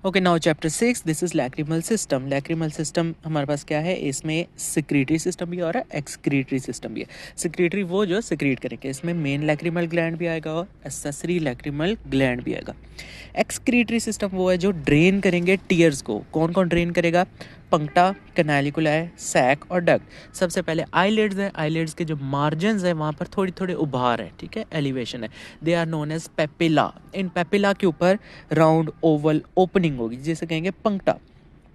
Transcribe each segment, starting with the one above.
Okay, now chapter 6, this is lacrimal system. Lacrimal system हमारे पास क्या है, इसमें सिक्रीटरी सिस्टम भी और एक्सक्रीटरी सिस्टम भी है। सिक्रीटरी वो जो सिक्रीट करेंगे, इसमें मेन लैक्रिमल ग्लैंड भी आएगा और एक्सेसरी लैक्रिमल ग्लैंड भी आएगा। एक्सक्रीटरी सिस्टम वो है जो ड्रेन करेंगे टीयर्स को। कौन कौन ड्रेन करेगा? पंक्टा, कैनालिकुलाई, सैक और डक्ट। सबसे पहले आईलिड्स है। आईलिड्स के जो मार्जिन्स है वहाँ पर थोड़ी थोड़े उभार है, ठीक है, एलिवेशन है। They are known as papilla. इन पेपिला के ऊपर राउंड ओवल ओपनिंग होगी, जिसे कहेंगे पंक्टा।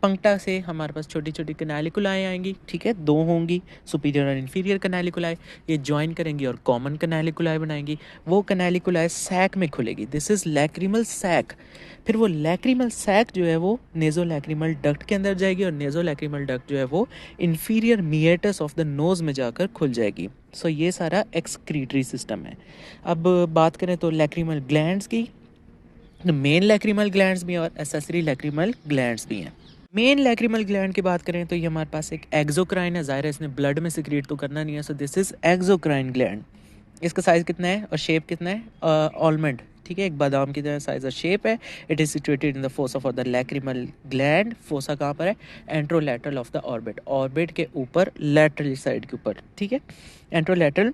पंक्टा से हमारे पास छोटी छोटी कैनालिकुलाई आएंगी, ठीक है, दो होंगी, सुपीरियर और इन्फीरियर कैनालिकुलाई। ये ज्वाइन करेंगी और कॉमन कैनालिकुलाई बनाएंगी। वो कैनालिकुलाई सैक में खुलेगी, दिस इज लैक्रिमल सैक। फिर वो लैक्रिमल सैक जो है वो नेजो लैक्रिमल डक्ट के अंदर जाएगी और नेजो लैक्रिमल डक्ट जो है वो inferior meatus of the nose में जाकर खुल जाएगी। सो ये सारा एक्सक्रीटरी सिस्टम है। अब बात करें तो लैक्रिमल ग्लैंड्स की, मेन लैक्रिमल ग्लैंड्स भी हैं और एक्सेसरी लैक्रिमल ग्लैंड्स भी हैं। मेन लैक्रिमल ग्लैंड की बात करें तो ये हमारे पास एक एक्सोक्राइन है। ज़ाहिर है इसने ब्लड में सिक्रीट तो करना नहीं है, सो दिस इज एक्सोक्राइन ग्लैंड। इसका साइज़ कितना है और शेप कितना है? ऑलमंड, ठीक है, एक बादाम की तरह साइज और शेप है। It is situated in the fossa for the lacrimal gland. Fossa कहाँ पर है? Anterolateral of the orbit, orbit के ऊपर, लैटरल साइड के ऊपर, ठीक है, anterolateral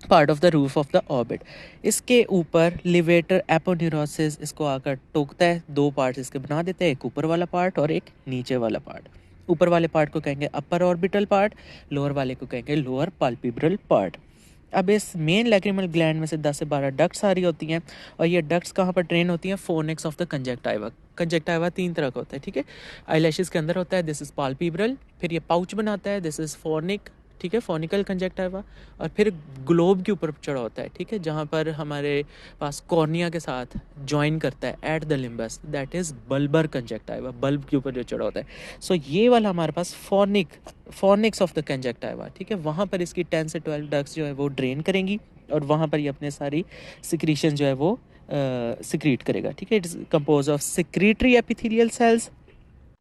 part of the roof of the orbit. इसके ऊपर लिवेटर एपोन्यूरोसिस इसको आकर टोकता है। दो पार्ट्स इसके बना देते हैं, एक ऊपर वाला पार्ट और एक नीचे वाला पार्ट। ऊपर वाले पार्ट को कहेंगे अपर ऑर्बिटल पार्ट, लोअर वाले को कहेंगे लोअर पाल्पेब्रल पार्ट। अब इस मेन लैक्रिमल ग्लैंड में से 10 से 12 डक्ट्स आ रही होती हैं और ये डक्ट्स कहाँ पर ट्रेन होती हैं? Fornix of the conjunctiva. Conjunctiva 3 तरह का होता है, ठीक है, आईलैशेस के अंदर होता है, दिस इज पाल्पेब्रल। फिर ये पाउच बनाता है, दिस इज फोर्निक, ठीक है, फोनिकल कंजक्टाइवा। और फिर ग्लोब के ऊपर चढ़ा होता है, ठीक है, जहाँ पर हमारे पास कॉर्निया के साथ ज्वाइन करता है at the limbus, that is bulbar conjunctiva, bulb के ऊपर जो चढ़ा होता है। सो ये वाला हमारे पास फोर्निक्स ऑफ द कंजक्टाइवा, ठीक है, वहाँ पर इसकी 10 से 12 डक्ट्स जो है वो ड्रेन करेंगी और वहाँ पर ये अपने सारी सिक्रीशन जो है वो सिक्रीट करेगा, ठीक है। It is compose of secretory epithelial cells.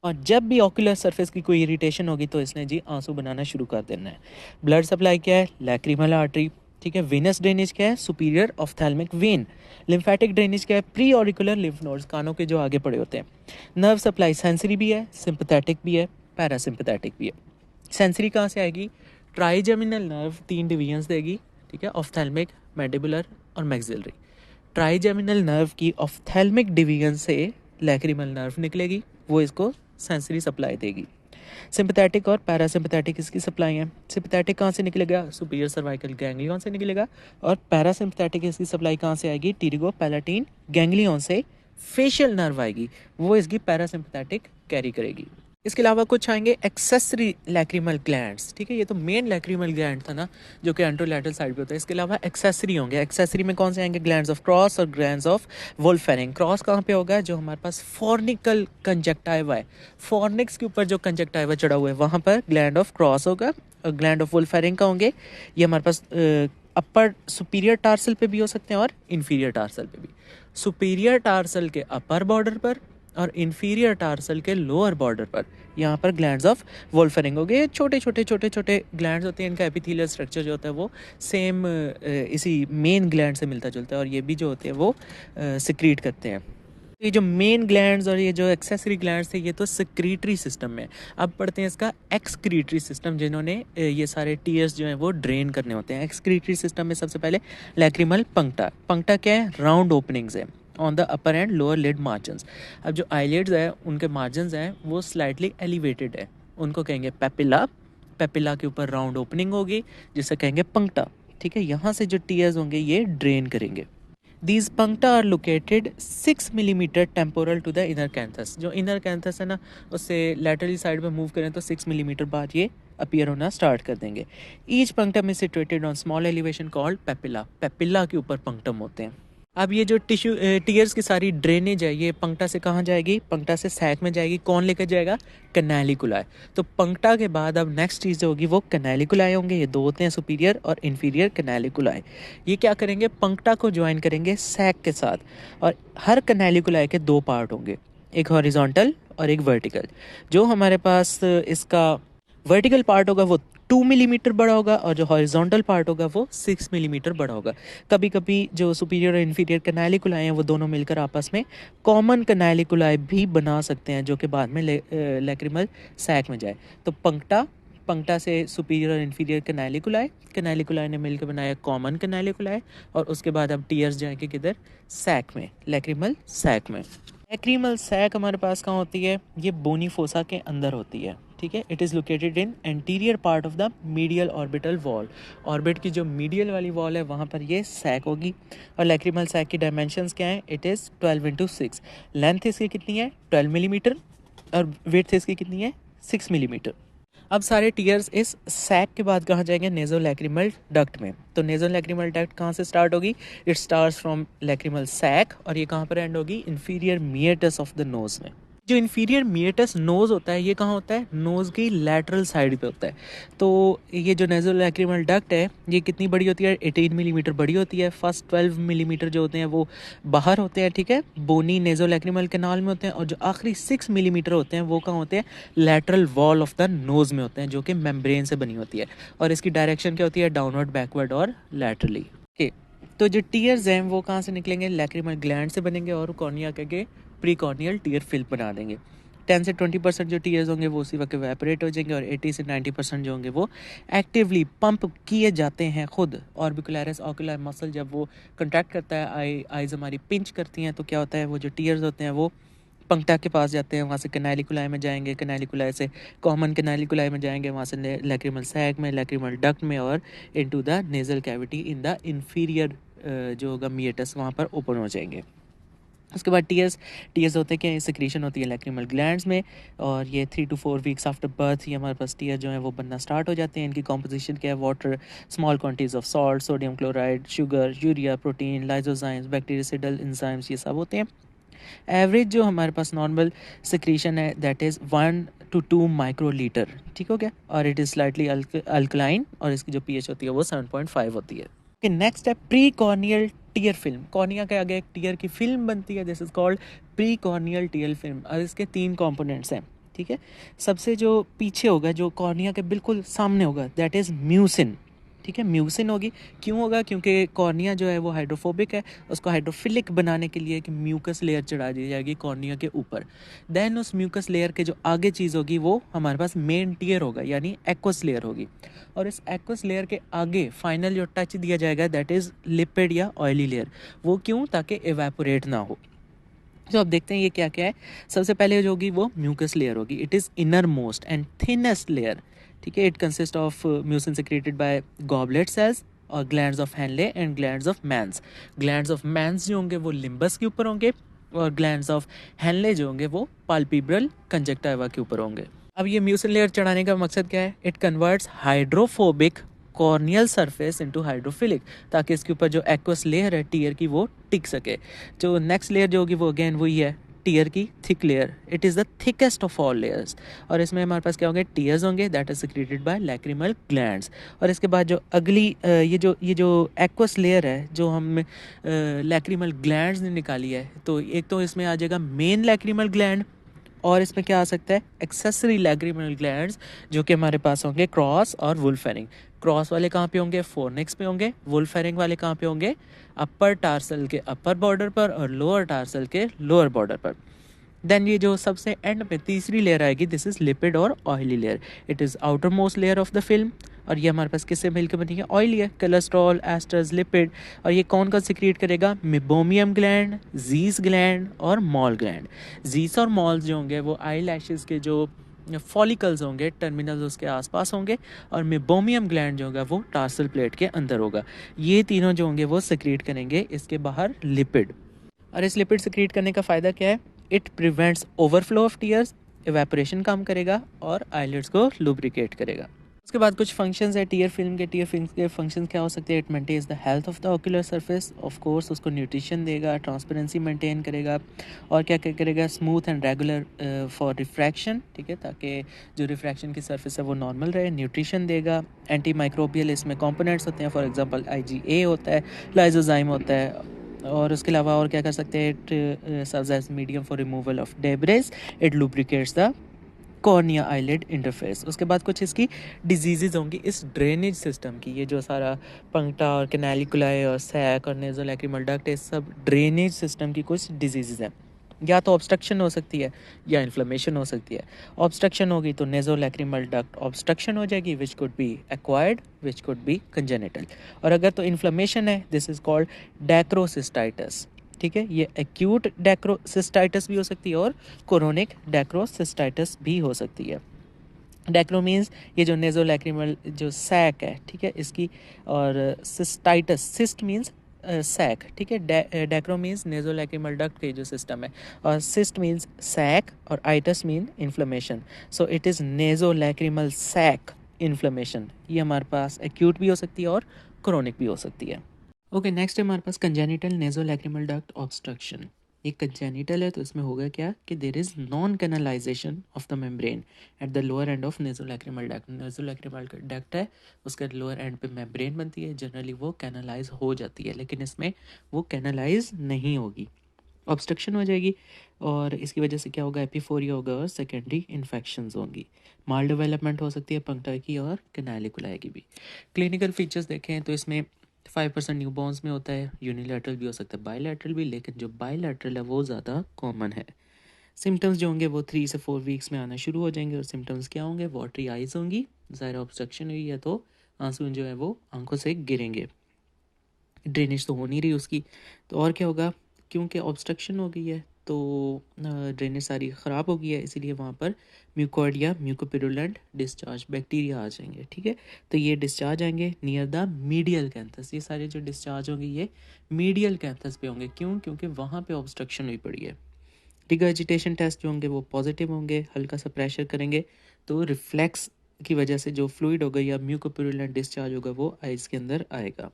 और जब भी ऑक्यूलर सरफेस की कोई इरिटेशन होगी तो इसने जी आंसू बनाना शुरू कर देना है। ब्लड सप्लाई क्या है? लैक्रिमल आर्टरी, ठीक है। वेनस ड्रेनेज क्या है? Superior ophthalmic vein. Lymphatic drainage क्या है? प्री ऑरिकुलर लिम्फ नोड्स, कानों के जो आगे पड़े होते हैं। नर्व सप्लाई सेंसरी भी है, सिंपैथेटिक भी है, पैरासिम्पैथेटिक भी है। सेंसरी कहाँ से आएगी? ट्राइजेमिनल नर्व 3 डिवीजन्स देगी, ठीक है, ऑफ्थैल्मिक, मैंडिबुलर और मैक्सिलरी। ट्राइजेमिनल नर्व की ऑफ्थैल्मिक डिवीजन से लैक्रिमल नर्व निकलेगी, वो इसको सेंसरी सप्लाई देगी। सिंपैथेटिक और पैरासिम्पैथेटिक इसकी सप्लाई है। सिंपैथेटिक कहाँ से निकलेगा? सुपीरियर सर्वाइकल गैंग्लियन से निकलेगा। और पैरासिम्पैथेटिक इसकी सप्लाई कहाँ से आएगी? टीरिगो पैलाटीन गैंग्लियन से। फेशियल नर्व आएगी, वो इसकी पैरासिम्पैथेटिक कैरी करेगी। इसके अलावा कुछ आएंगे एक्सेसरी लैक्रिमल ग्लैंड्स, ठीक है, ये तो मेन लैक्रिमल ग्लैंड था ना जो कि एंट्रोलैटरल साइड पे होता है। इसके अलावा एक्सेसरी होंगे। एक्सेसरी में कौन से आएंगे? ग्लैंड्स ऑफ क्रॉस और ग्लैंड्स ऑफ वोल्फेरिंग। क्रॉस कहाँ पे होगा? जो हमारे पास फॉर्निकल कंजक्टाइवा है, फॉर्निक्स के ऊपर जो कंजक्टाइवा चढ़ा हुआ है वहाँ पर ग्लैंड ऑफ क्रॉस होगा। और ग्लैंड ऑफ वोल्फेरिंग का होंगे, ये हमारे पास अपर सुपीरियर टार्सल पे भी हो सकते हैं और इन्फीरियर टार्सल पे भी। सुपीरियर टार्सल के अपर बॉर्डर पर और इन्फीरियर टार्सल के लोअर बॉर्डर पर यहाँ पर ग्लैंड्स ऑफ वोल्फेरिंग हो गए। छोटे छोटे ग्लैंड्स होते हैं, इनका एपिथेलियल स्ट्रक्चर जो होता है वो सेम इसी मेन ग्लैंड से मिलता जुलता है और ये भी जो होते हैं वो सिक्रीट करते हैं। ये जो मेन ग्लैंड्स और ये जो एक्सेसरी ग्लैंड्स थे ये तो सिक्रीटरी सिस्टम में। अब पढ़ते हैं इसका एक्सक्रीटरी सिस्टम, जिन्होंने ये सारे टीयर्स जो हैं वो ड्रेन करने होते हैं। एक्सक्रीटरी सिस्टम में सबसे पहले लैक्रिमल पंक्टा। पंक्टा क्या है? राउंड ओपनिंग्स है on the upper and lower lid margins. अब जो आईलिड्स है उनके मार्जिन्स हैं वो स्लाइटली एलिवेटेड है, उनको कहेंगे पेपिला। पेपिला के ऊपर राउंड ओपनिंग होगी जिसे कहेंगे पंक्टा, ठीक है। यहाँ से जो टीयर्स होंगे ये ड्रेन करेंगे। These puncta are located 6 millimetre temporal to the inner canthus. जो इनर कैंथस है ना उससे लैटरली साइड में मूव करें तो 6 मिलीमीटर बाद ये अपीयर होना स्टार्ट कर देंगे। Each punctum is situated on small elevation called papilla. Papilla के ऊपर पंक्टम होते हैं। अब ये जो टिश्यू टीयर्स की सारी ड्रेनेज है ये पंक्टा से कहाँ जाएगी? पंक्टा से सैक में जाएगी। कौन लेकर जाएगा? कैनालिकुलाई। तो पंक्टा के बाद अब नेक्स्ट चीज़ जो होगी वो कैनालिकुलाई होंगे। ये दो होते हैं, सुपीरियर और इन्फीरियर कैनालिकुलाई। ये क्या करेंगे? पंक्टा को ज्वाइन करेंगे सैक के साथ और हर कैनालिकुलाई के 2 पार्ट होंगे, एक हॉरिजॉन्टल और एक वर्टिकल। जो हमारे पास इसका वर्टिकल पार्ट होगा वो 2 मिलीमीटर बड़ा होगा और जो हॉरिजॉन्टल पार्ट होगा वो 6 मिलीमीटर बड़ा होगा। कभी कभी जो सुपीरियर और इन्फीरियर कैनालिकुलाई हैं वो दोनों मिलकर आपस में कॉमन कैनालिकुलाई भी बना सकते हैं, जो कि बाद में लैक्रिमल सैक में जाए। तो पंक्टा से सुपीरियर और इन्फीरियर कैनालिकुलाई ने मिलकर बनाया कॉमन कैनालिकुलाई, और उसके बाद अब टीयर्स जाएंगे किधर, सैक में, लैक्रिमल सैक में। लैक्रिमल सैक हमारे पास कहाँ होती है, ये बोनी फोसा के अंदर होती है, ठीक है। It is located in anterior part of the medial orbital wall. Orbit की जो मीडियल वाली वॉल है वहाँ पर ये सैक होगी। और लैक्रिमल सैक की डायमेंशंस क्या हैं, इट इज़ 12x6। लेंथ इसकी कितनी है, 12 मिलीमीटर, और विड्थ इसकी कितनी है, 6 मिलीमीटर। अब सारे टीयर्स इस सैक के बाद कहाँ जाएंगे, नेजो लैक्रिमल डक्ट में। तो नेजो लैक्रिमल डक्ट कहाँ से स्टार्ट होगी, it starts from lacrimal sac, और ये कहाँ पर एंड होगी, inferior meatus of the nose में। जो इंफीरियर मिएटस नोज होता है ये कहाँ होता है, नोज की लैटरल साइड पे होता है। तो ये जो नेजो लैक्रिमल डक्ट है ये कितनी बड़ी होती है, 18 मिलीमीटर बड़ी होती है। फर्स्ट 12 मिलीमीटर जो होते हैं वो बाहर होते हैं, ठीक है, बोनी नेजो लैक्रिमल कैनाल में होते हैं, और जो आखिरी 6 मिलीमीटर होते हैं वो कहाँ होते हैं, lateral wall of the nose में होते हैं, जो कि मेम्ब्रेन से बनी होती है। और इसकी डायरेक्शन क्या होती है, डाउनवर्ड, बैकवर्ड और लैटरली। ओके, तो जो टीयर्स हैं वो कहाँ से निकलेंगे, लैक्रिमल ग्लैंड से बनेंगे, और कॉर्निया के प्रीकॉर्नियल टीयर फिल्म बना देंगे। 10 से 20% जो टीयर्स होंगे वो उसी वक्त इवेपोरेट हो जाएंगे, और 80 से 90% जो होंगे वो एक्टिवली पंप किए जाते हैं खुद। ऑर्बिकुलरिस ऑकुलर मसल जब वो कंट्रैक्ट करता है, आईज हमारी पिंच करती हैं, तो क्या होता है, वो जो टीयर्स होते हैं वो पंक्टा के पास जाते हैं, वहाँ से कैनालिकुलाई में जाएंगे, कैनालिकुलाई से कॉमन कैनालिकुलाई में जाएंगे, वहाँ से लैक्रिमल सैक में, लैक्रिमल डक्ट में, और into the nasal cavity in the inferior जो होगा मिएटस, वहाँ पर ओपन हो जाएंगे। उसके बाद टीयर्स होते हैं क्या, सिक्रीशन होती है लैक्रिमल ग्लैंड्स में, और ये 3 to 4 वीक्स आफ्टर बर्थ ये हमारे पास टीयर जो है वो बनना स्टार्ट हो जाते हैं। इनकी कॉम्पोजिशन क्या है, water, small quantities of salt, sodium chloride, sugar, urea, protein, lysozymes, bactericidal enzymes, ये सब होते हैं। एवरेज जो हमारे पास नॉर्मल सिक्रीशन है दैट इज़ 1 to 2 माइक्रोलीटर, ठीक हो गया, और इट इज़ स्लाइटली अल्कलाइन, और इसकी जो पीएच होती है वो 7.5 होती है। नेक्स्ट है pre corneal tier film. Cornea के आगे एक टीयर की फिल्म बनती है, this is called pre corneal tier film, और इसके 3 कंपोनेंट्स हैं, ठीक है। सबसे जो पीछे होगा, जो कॉर्निया के बिल्कुल सामने होगा, दैट इज़ म्यूसिन, ठीक है, म्यूसिन होगी। क्यों होगा, क्योंकि कॉर्निया जो है वो हाइड्रोफोबिक है, उसको हाइड्रोफिलिक बनाने के लिए कि म्यूकस लेयर चढ़ा दी जाएगी कॉर्निया के ऊपर। देन उस म्यूकस लेयर के जो आगे चीज़ होगी वो हमारे पास मेन टीयर होगा, यानी एक्वस लेयर होगी, और इस एक्वस लेयर के आगे फाइनल जो टच दिया जाएगा दैट इज़ लिपिड या ऑयली लेयर। वो क्यों, ताकि एवेपोरेट ना हो। तो अब देखते हैं ये क्या क्या है। सबसे पहले जो होगी वो म्यूकस लेयर होगी, it is innermost and thinnest layer, ठीक है। It consist of mucin secreted by goblet cells और glands of Henle and glands of Manz. Glands of Manz जो होंगे वो लिम्बस के ऊपर होंगे, और ग्लैंड्स ऑफ हैनले जो होंगे वो पाल्पिब्रल कंजक्टिवा के ऊपर होंगे। अब ये म्यूसिन लेयर चढ़ाने का मकसद क्या है, it converts hydrophobic corneal surface into hydrophilic, ताकि इसके ऊपर जो एक्वस लेयर है टीयर की वो टिक सके। जो नेक्स्ट लेयर जो होगी वो अगेन वही है, टीयर की thick layer, it is the thickest of all layers. और इसमें हमारे पास क्या होंगे, टीयर्स होंगे that is secreted by lacrimal glands. और इसके बाद जो अगली ये जो एक्वस लेयर है जो हम लैक्रिमल ग्लैंड्स ने निकाली है, तो एक तो इसमें आ जाएगा मेन लैक्रिमल ग्लैंड, और इसमें क्या आ सकता है, एक्सेसरी लैक्रिमल ग्लैंड्स, जो कि हमारे पास होंगे क्रॉस और वुल्फेरिंग। क्रॉस वाले कहाँ पे होंगे, फोरनेक्स पे होंगे। वुल्फेरिंग वाले कहाँ पे होंगे, अपर टार्सल के अपर बॉर्डर पर और लोअर टार्सल के लोअर बॉर्डर पर। देन ये जो सबसे एंड में तीसरी लेयर आएगी, दिस इज लिपिड और oily layer, it is outer most layer of the film. और ये हमारे पास किससे मिलकर बनी है, ऑयली है, कोलेस्ट्रॉल, एस्टर्स, लिपिड। और ये कौन कौन सिक्रीट करेगा, मिबोमियम ग्लैंड, जीस ग्लैंड और मॉल ग्लैंड। जीस और मॉल्स जो होंगे वो आई लैशेस के जो फॉलिकल्स होंगे, टर्मिनल्स उसके आसपास होंगे, और मिबोमियम ग्लैंड जो होगा वो टार्सल प्लेट के अंदर होगा। ये तीनों जो होंगे वो सिक्रीट करेंगे इसके बाहर लिपिड। और इस लिपिड सिक्रीट करने का फ़ायदा क्या है, it prevents overflow of tears, evaporation कम करेगा, और आईलिड्स को लुब्रिकेट करेगा। उसके बाद कुछ फंक्शंस है टीयर फिल्म के फंक्शंस क्या हो सकते हैं, it maintains the health of the ocular surface, of course उसको न्यूट्रिशन देगा, ट्रांसपेरेंसी मेंटेन करेगा, और क्या क्या करेगा, smooth and regular for refraction, ठीक है, ताकि जो रिफ्रैक्शन की सरफेस है वो नॉर्मल रहे। न्यूट्रिशन देगा, एंटी माइक्रोबियल इसमें कंपोनेंट्स होते हैं, फॉर एग्जांपल IgA होता है, लाइजोजाइम होता है। और उसके अलावा और क्या कर सकते हैं, it serves as medium for removal of debris, it lubricates the cornea eyelid interface. उसके बाद कुछ इसकी डिजीज़ होंगी इस ड्रेनेज सिस्टम की। ये जो सारा पंक्टा और कैनालिकुलाई और सैक और नेज़ोलैक्रिमल डक्ट, ये सब ड्रेनेज सिस्टम की कुछ डिजीज़ हैं। या तो ऑब्स्ट्रक्शन हो सकती है या इन्फ्लेमेशन हो सकती है। ऑब्स्ट्रक्शन होगी तो नेज़ोलैक्रिमल डक्ट ऑब्स्ट्रक्शन हो जाएगी, which could be acquired, which could be congenital. और अगर तो इन्फ्लेमेशन है, दिस इज़ कॉल्ड डैक्रोसिस्टाइटिस। ठीक है, ये एक्यूट डैक्रोसिस्टाइटिस भी हो सकती है और क्रोनिक डैक्रोसिस्टाइटिस भी हो सकती है। डैक्रो मीन्स ये जो नेज़ोलैक्रिमल जो सैक है, ठीक है, इसकी, और सिस्टाइटिस, सिस्ट मीन्स सैक, ठीक है। डैक्रो मीन्स नेज़ोलैक्रिमल डक्ट के जो सिस्टम है, और सिस्ट मीन्स सैक, और itis mean inflammation. So it is nasolacrimal sac inflammation. ये हमारे पास एक्यूट भी हो सकती है और क्रोनिक भी हो सकती है। ओके, नेक्स्ट है हमारे पास कंजेनिटल नेज़ोलैक्रिमल डक्ट ऑब्स्ट्रक्शन। ये कंजेनिटल है तो इसमें होगा क्या कि there is non canalization of the membrane at the lower end of nasolacrimal duct. Nasolacrimal duct है, उसके लोअर एंड पे मेम्ब्रेन बनती है, जनरली वो कैनलाइज हो जाती है, लेकिन इसमें वो कैनलाइज नहीं होगी, ऑब्स्ट्रक्शन हो जाएगी। और इसकी वजह से क्या होगा, एपिफोरिया होगा और सेकेंडरी इन्फेक्शंस होंगी। माल डेवलपमेंट हो सकती है पंक्टा की और कैनालिकुलाई की भी। क्लिनिकल फीचर्स देखें तो इसमें 5% न्यूबॉर्न्स में होता है, यूनिलैटरल भी हो सकता है, बायलैटरल भी, लेकिन जो बायलैटरल है वो ज़्यादा कॉमन है। सिम्टम्स जो होंगे वो 3 से 4 वीक्स में आना शुरू हो जाएंगे, और सिम्टम्स क्या होंगे, वाटरी आइज होंगी, ज़ाहिर ऑब्स्ट्रक्शन हुई है तो आंसू जो है वो आंखों से गिरेंगे, ड्रेनेज तो हो नहीं रही उसकी। तो और क्या होगा, क्योंकि ऑब्स्ट्रक्शन हो गई है तो ड्रेनेज सारी ख़राब हो गई है, इसीलिए वहाँ पर म्यूकॉइड या म्यूकोपिरुलेंट डिस्चार्ज बैक्टीरिया आ जाएंगे। ठीक है, तो ये डिस्चार्ज आएंगे नियर द मीडियल कैंथस। ये सारे जो डिस्चार्ज होंगे ये मीडियल कैंथस पे होंगे। क्यों? क्योंकि वहाँ पे ऑब्स्ट्रक्शन हुई पड़ी है। रिगर्जिटेशन टेस्ट जो होंगे वो पॉजिटिव होंगे, हल्का सा प्रेशर करेंगे तो रिफ्लेक्स की वजह से जो फ्लूइड होगा या म्यूकोपिरुलेंट डिस्चार्ज होगा वो आइज़ के अंदर आएगा।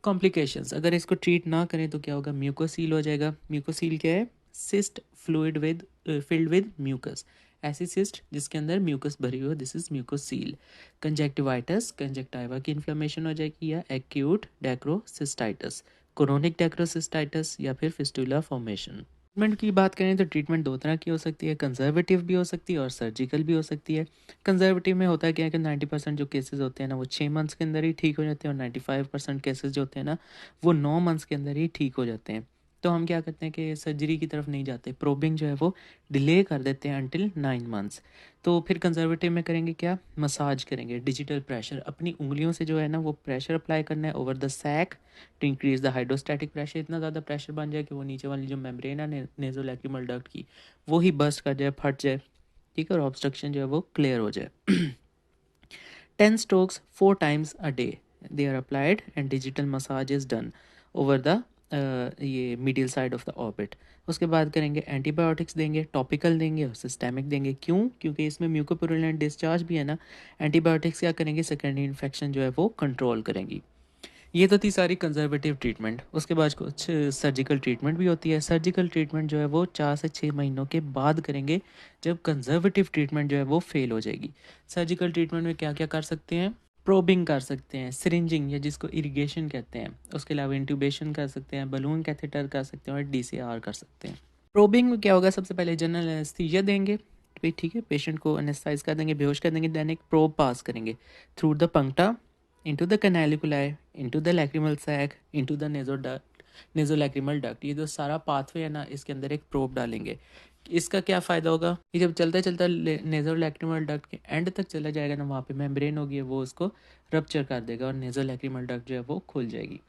कॉम्प्लिकेशंस, अगर इसको ट्रीट ना करें तो क्या होगा, म्यूकोसील हो जाएगा। म्यूकोसील क्या है, cyst fluid with filled with mucus, ऐसी सिस्ट जिसके अंदर म्यूकस भरी हुई हो, this is mucocele. Conjunctivitis, conjunctiva की इन्फ्लेमेशन हो जाएगी, या एक्यूट डैक्रोसिस्टाइटिस, क्रोनिक डैक्रोसिस्टाइटिस, या फिर फिस्टुला फॉर्मेशन। ट्रीटमेंट की बात करें तो ट्रीटमेंट दो तरह की हो सकती है, कंजर्वेटिव भी हो सकती है और सर्जिकल भी हो सकती है। कंजर्वेटिव में होता है क्या है कि 90% जो केसेस होते हैं ना वो 6 मंथ्स के अंदर ही ठीक हो जाते हैं, और 95% केसेस जो होते हैं ना वो 9 मंथ्स के अंदर ही ठीक हो जाते हैं। तो हम क्या करते हैं कि सर्जरी की तरफ नहीं जाते, प्रोबिंग जो है वो डिले कर देते हैं अंटिल 9 मंथ्स। तो फिर कंजर्वेटिव में करेंगे क्या, मसाज करेंगे, डिजिटल प्रेशर, अपनी उंगलियों से जो है ना वो प्रेशर अप्लाई करना है over the sac to increase the hydrostatic pressure. इतना ज़्यादा प्रेशर बन जाए कि वो नीचे वाली जो मेम्ब्रेन है नेज़ोलैक्रिमल डक्ट की वो ही बस्ट कर जाए, फट जाए, ठीक है, और ऑब्स्ट्रक्शन जो है वो क्लियर हो जाए। 10 strokes 4 times a day they are applied and digital massage is done over the ये medial side of the orbit. उसके बाद करेंगे एंटीबायोटिक्स देंगे, टॉपिकल देंगे और सिस्टेमिक देंगे। क्यों? क्योंकि इसमें म्यूकोपुरुलेंट डिस्चार्ज भी है ना। एंटीबायोटिक्स क्या करेंगे, सेकेंडरी इन्फेक्शन जो है वो कंट्रोल करेंगी। ये तो थी सारी कंजर्वेटिव ट्रीटमेंट। उसके बाद कुछ सर्जिकल ट्रीटमेंट भी होती है। सर्जिकल ट्रीटमेंट जो है वो 4 से 6 महीनों के बाद करेंगे, जब कंजर्वेटिव ट्रीटमेंट जो है वो फेल हो जाएगी। सर्जिकल ट्रीटमेंट में क्या क्या कर सकते हैं, प्रोबिंग कर सकते हैं, सिरिंजिंग या जिसको इरिगेशन कहते हैं, उसके अलावा इंट्यूबेशन कर सकते हैं, बलून कैथेटर कर सकते हैं और DCR कर सकते हैं। प्रोबिंग में क्या होगा, सबसे पहले जनरल एनेस्थीसिया देंगे, ठीक है, पेशेंट को एनेस्थाइज कर देंगे, बेहोश कर देंगे, देन एक प्रोब पास करेंगे through the पंक्टा into the canaliculi, into the lacrimal sac, into the nasolacrimal duct। ये जो सारा पाथवे है ना इसके अंदर एक प्रोब डालेंगे। इसका क्या फ़ायदा होगा, ये जब चलता चलता नेज़ोलैक्रिमल डक्ट के एंड तक चला जाएगा ना, वहाँ पे मेम्ब्रेन होगी वो उसको रप्चर कर देगा और नेज़ोलैक्रिमल डक्ट जो है वो खुल जाएगी।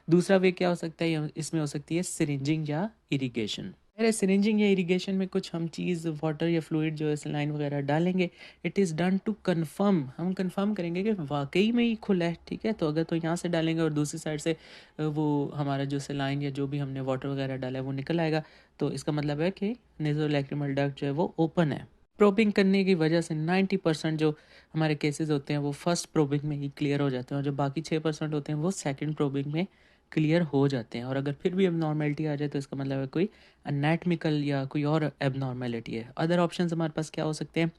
दूसरा वे क्या हो सकता है, इसमें हो सकती है सिरिंजिंग या इरिगेशन। अरे सिरिंजिंग या इरिगेशन में कुछ हम चीज़ वाटर या फ्लूइड जो है सलाइन वगैरह डालेंगे। It is done to confirm, हम कन्फर्म करेंगे कि वाकई में ही खुला है, ठीक है। तो अगर तो यहाँ से डालेंगे और दूसरी साइड से वो हमारा जो सलाइन या जो भी हमने वाटर वगैरह डाला है वो निकल आएगा, तो इसका मतलब है कि नेज़ोलैक्रिमल डक्ट जो है वो ओपन है। प्रोबिंग करने की वजह से 90% जो हमारे केसेस होते हैं वो फर्स्ट प्रोबिंग में ही क्लियर हो जाते हैं, और जो बाकी 6% होते हैं वो सेकंड प्रोबिंग में क्लियर हो जाते हैं। और अगर फिर भी एबनॉर्मेलिटी आ जाए तो इसका मतलब है कोई अनैटमिकल या कोई और एबनॉर्मेलिटी है। अदर ऑप्शंस हमारे पास क्या हो सकते हैं,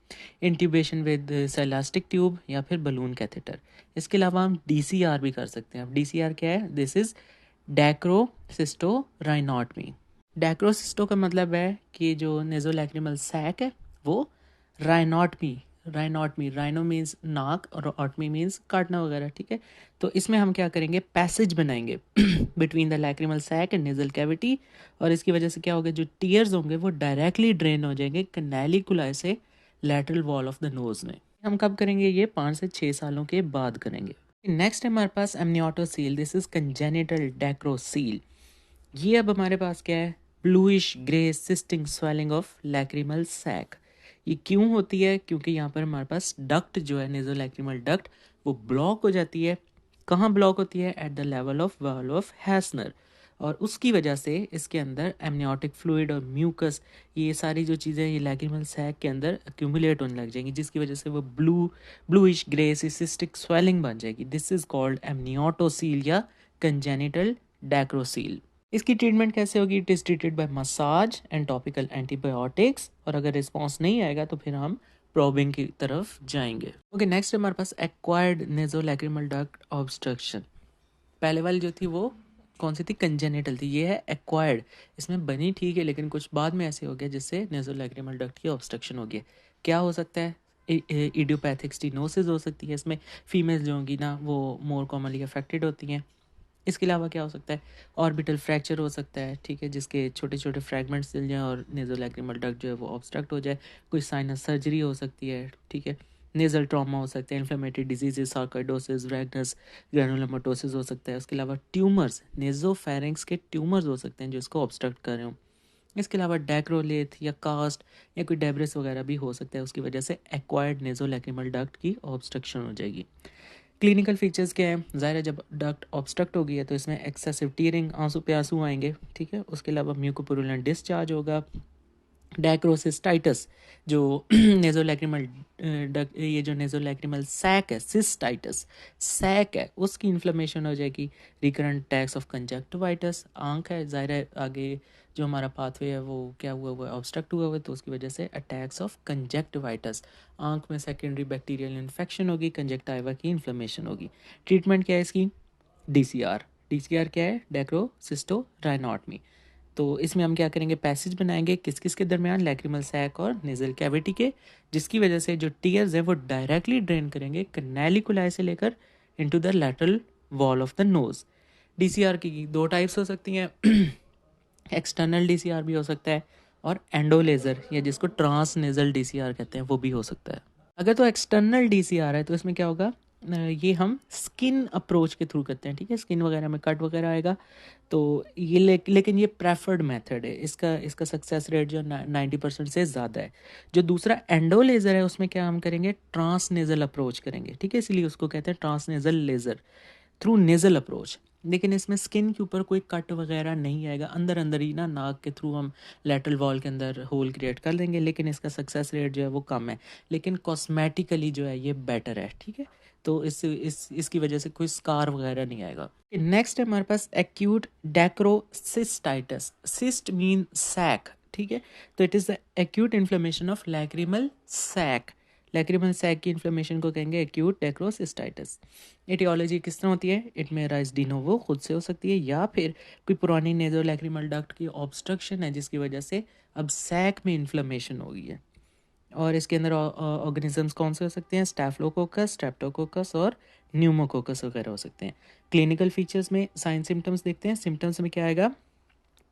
इंट्यूबेशन विद सेलास्टिक ट्यूब या फिर बलून कैथेटर। इसके अलावा हम DCR भी कर सकते हैं। अब DCR क्या है, दिस इज़ डैक्रोसिस्टोराइनॉटमी। डैक्रोसिस्टो का मतलब है कि जो नेज़ोलैक्रिमल सैक है वो राइनोटमी, राइनोटमी, राइनो मीन्स नाक और ऑटमी मीन्स काटना वगैरह, ठीक है। तो इसमें हम क्या करेंगे, पैसेज बनाएंगे between the lacrimal sac and nasal cavity, और इसकी वजह से क्या होगा, जो टीयर्स होंगे वो डायरेक्टली ड्रेन हो जाएंगे कैनालिकुलाई से lateral wall of the nose में। हम कब करेंगे, ये 5 से 6 सालों के बाद करेंगे। नेक्स्ट है हमारे पास amniotocele, this is congenital dacryocele. ये अब हमारे पास क्या है, bluish grey cystic swelling of lacrimal sac. ये क्यों होती है, क्योंकि यहाँ पर हमारे पास डक्ट जो है, नेजो लैक्रिमल डक्ट, वो ब्लॉक हो जाती है। कहाँ ब्लॉक होती है, at the level of valve of Hasner, और उसकी वजह से इसके अंदर एमनियोटिक फ्लूइड और म्यूकस, ये सारी जो चीज़ें ये लैक्रिमल सैक के अंदर एक्यूमुलेट होने लग जाएंगी, जिसकी वजह से वो ब्लूइश ग्रे सिस्टिक स्वेलिंग बन जाएगी। दिस इज कॉल्ड एमनियोटोसील या कंजेनिटल डैक्रोसील। इसकी ट्रीटमेंट कैसे होगी, it is treated by massage and topical antibiotics, और अगर रिस्पॉन्स नहीं आएगा तो फिर हम प्रोबिंग की तरफ जाएंगे। ओके, नेक्स्ट हमारे पास एक्वायर्ड नेजोलैक्रिमल डक्ट ऑब्स्ट्रक्शन। पहले वाली जो थी वो कौन सी थी, कंजेनिटल थी, ये है एक्वायर्ड। इसमें बनी ठीक है, लेकिन कुछ बाद में ऐसे हो गया जिससे नेजोलैक्रिमल डक्ट की ऑब्स्ट्रक्शन हो गया। क्या हो सकता है, इडियोपैथिक स्टीनोसिस हो सकती है। इसमें फीमेल्स जो होंगी ना वो मोर कॉमनली अफेक्टेड होती हैं। इसके अलावा क्या हो सकता है, ऑर्बिटल फ्रैक्चर हो सकता है, ठीक है, जिसके छोटे छोटे फ्रैगमेंट्स चल जाएँ और नेजोलैक्रिमल डक्ट जो है वो ऑब्स्ट्रक्ट हो जाए। कोई साइनस सर्जरी हो सकती है, ठीक है, नेजल ट्रॉमा हो सकता है, इन्फ्लेमेटरी डिजीजेस, सार्कोइडोसिस, वैगनस, ग्रैनुलोमेटोसिस हो सकता है। उसके अलावा ट्यूमर्स, नेजोफेरिंक्स के ट्यूमर्स हो सकते हैं जो इसको ऑब्स्ट्रक्ट कर रहे हो। इसके अलावा डैक्रोलेथ या कास्ट या कोई डेब्रिस वगैरह भी हो सकता है, उसकी वजह से एक्वायर्ड नेजोलैक्रिमल डक्ट की ऑब्स्ट्रक्शन हो जाएगी। क्लिनिकल फीचर्स क्या है, ज़ाहिर है जब डक्ट ऑब्स्ट्रक्ट हो गई है तो इसमें एक्सेसिव टीयरिंग, आंसू पे आंसू आएंगे, ठीक है। उसके अलावा म्यूकोपुरुलेंट डिस्चार्ज होगा, डैक्रोसिस्टाइटस जो नेजोलैक्रिमल डक, ये जो नेजोलैक्रिमल सैक है, सिस्टाइटस सैक है, उसकी इन्फ्लेमेशन हो जाएगी। रिकरेंट अटैक्स ऑफ कंजक्टिवाइटिस, आंख है, ज़ाहिर है आगे जो हमारा पाथवे है वो क्या हुआ हुआ है, ऑब्स्ट्रक्ट हुआ हुआ है, तो उसकी वजह से अटैक्स ऑफ कंजक्टिवाइटिस, आंख में सेकेंडरी बैक्टीरियल इन्फेक्शन होगी, कंजक्टाइवा की इन्फ्लेमेशन होगी। ट्रीटमेंट क्या है इसकी, डीसीआर। डीसीआर क्या है, डेक्रोसिस्टोराइनोटमी। तो इसमें हम क्या करेंगे, पैसेज बनाएंगे किस किस के दरमियान, लैक्रिमल सैक और नेजल कैविटी के, जिसकी वजह से जो टीयर्स है वो डायरेक्टली ड्रेन करेंगे कैनालिकुलाई से लेकर into the lateral wall of the knows. DCR की 2 टाइप्स हो सकती हैं, एक्सटर्नल डीसीआर भी हो सकता है और एंडो लेज़र या जिसको ट्रांस नेजल डीसीआर कहते हैं वो भी हो सकता है। अगर तो एक्सटर्नल डीसीआर है तो इसमें क्या होगा, ये हम स्किन अप्रोच के थ्रू करते हैं, ठीक है, स्किन वगैरह में कट वगैरह आएगा तो ये लेकिन ये प्रेफर्ड मेथड है, इसका इसका सक्सेस रेट जो 90% से ज़्यादा है। जो दूसरा एंडो लेज़र है उसमें क्या हम करेंगे, ट्रांस नेजल अप्रोच करेंगे, ठीक है, इसलिए उसको कहते हैं trans nasal laser through nasal approach. लेकिन इसमें स्किन के ऊपर कोई कट वगैरह नहीं आएगा, अंदर अंदर ही ना नाक के थ्रू हम लेटरल वॉल के अंदर होल क्रिएट कर लेंगे, लेकिन इसका सक्सेस रेट जो है वो कम है, लेकिन कॉस्मेटिकली जो है ये बेटर है, ठीक है। तो इसकी वजह से कोई स्कार वगैरह नहीं आएगा। नेक्स्ट है हमारे पास acute dacryocystitis, cyst mean sac, ठीक है। तो it is the acute inflammation of lacrimal sac, lacrimal sac की इन्फ्लेमेशन को कहेंगे एक्यूट डैक्रोसिस्टाइटिस। एटियोलॉजी किस तरह होती है, इट में राइज डिनोवो, खुद से हो सकती है, या फिर कोई पुरानी नेजोलैक्रिमल डक्ट की ऑब्स्ट्रक्शन है जिसकी वजह से अब सैक में इन्फ्लेमेशन हो गई है। और इसके अंदर ऑर्गेनिजम्स कौन से हो सकते हैं, स्टैफिलोकोकस, स्ट्रेप्टोकोकस और न्यूमोकोकस वगैरह हो सकते हैं। क्लिनिकल फीचर्स में साइन सिम्टम्स देखते हैं। सिम्टम्स में क्या आएगा,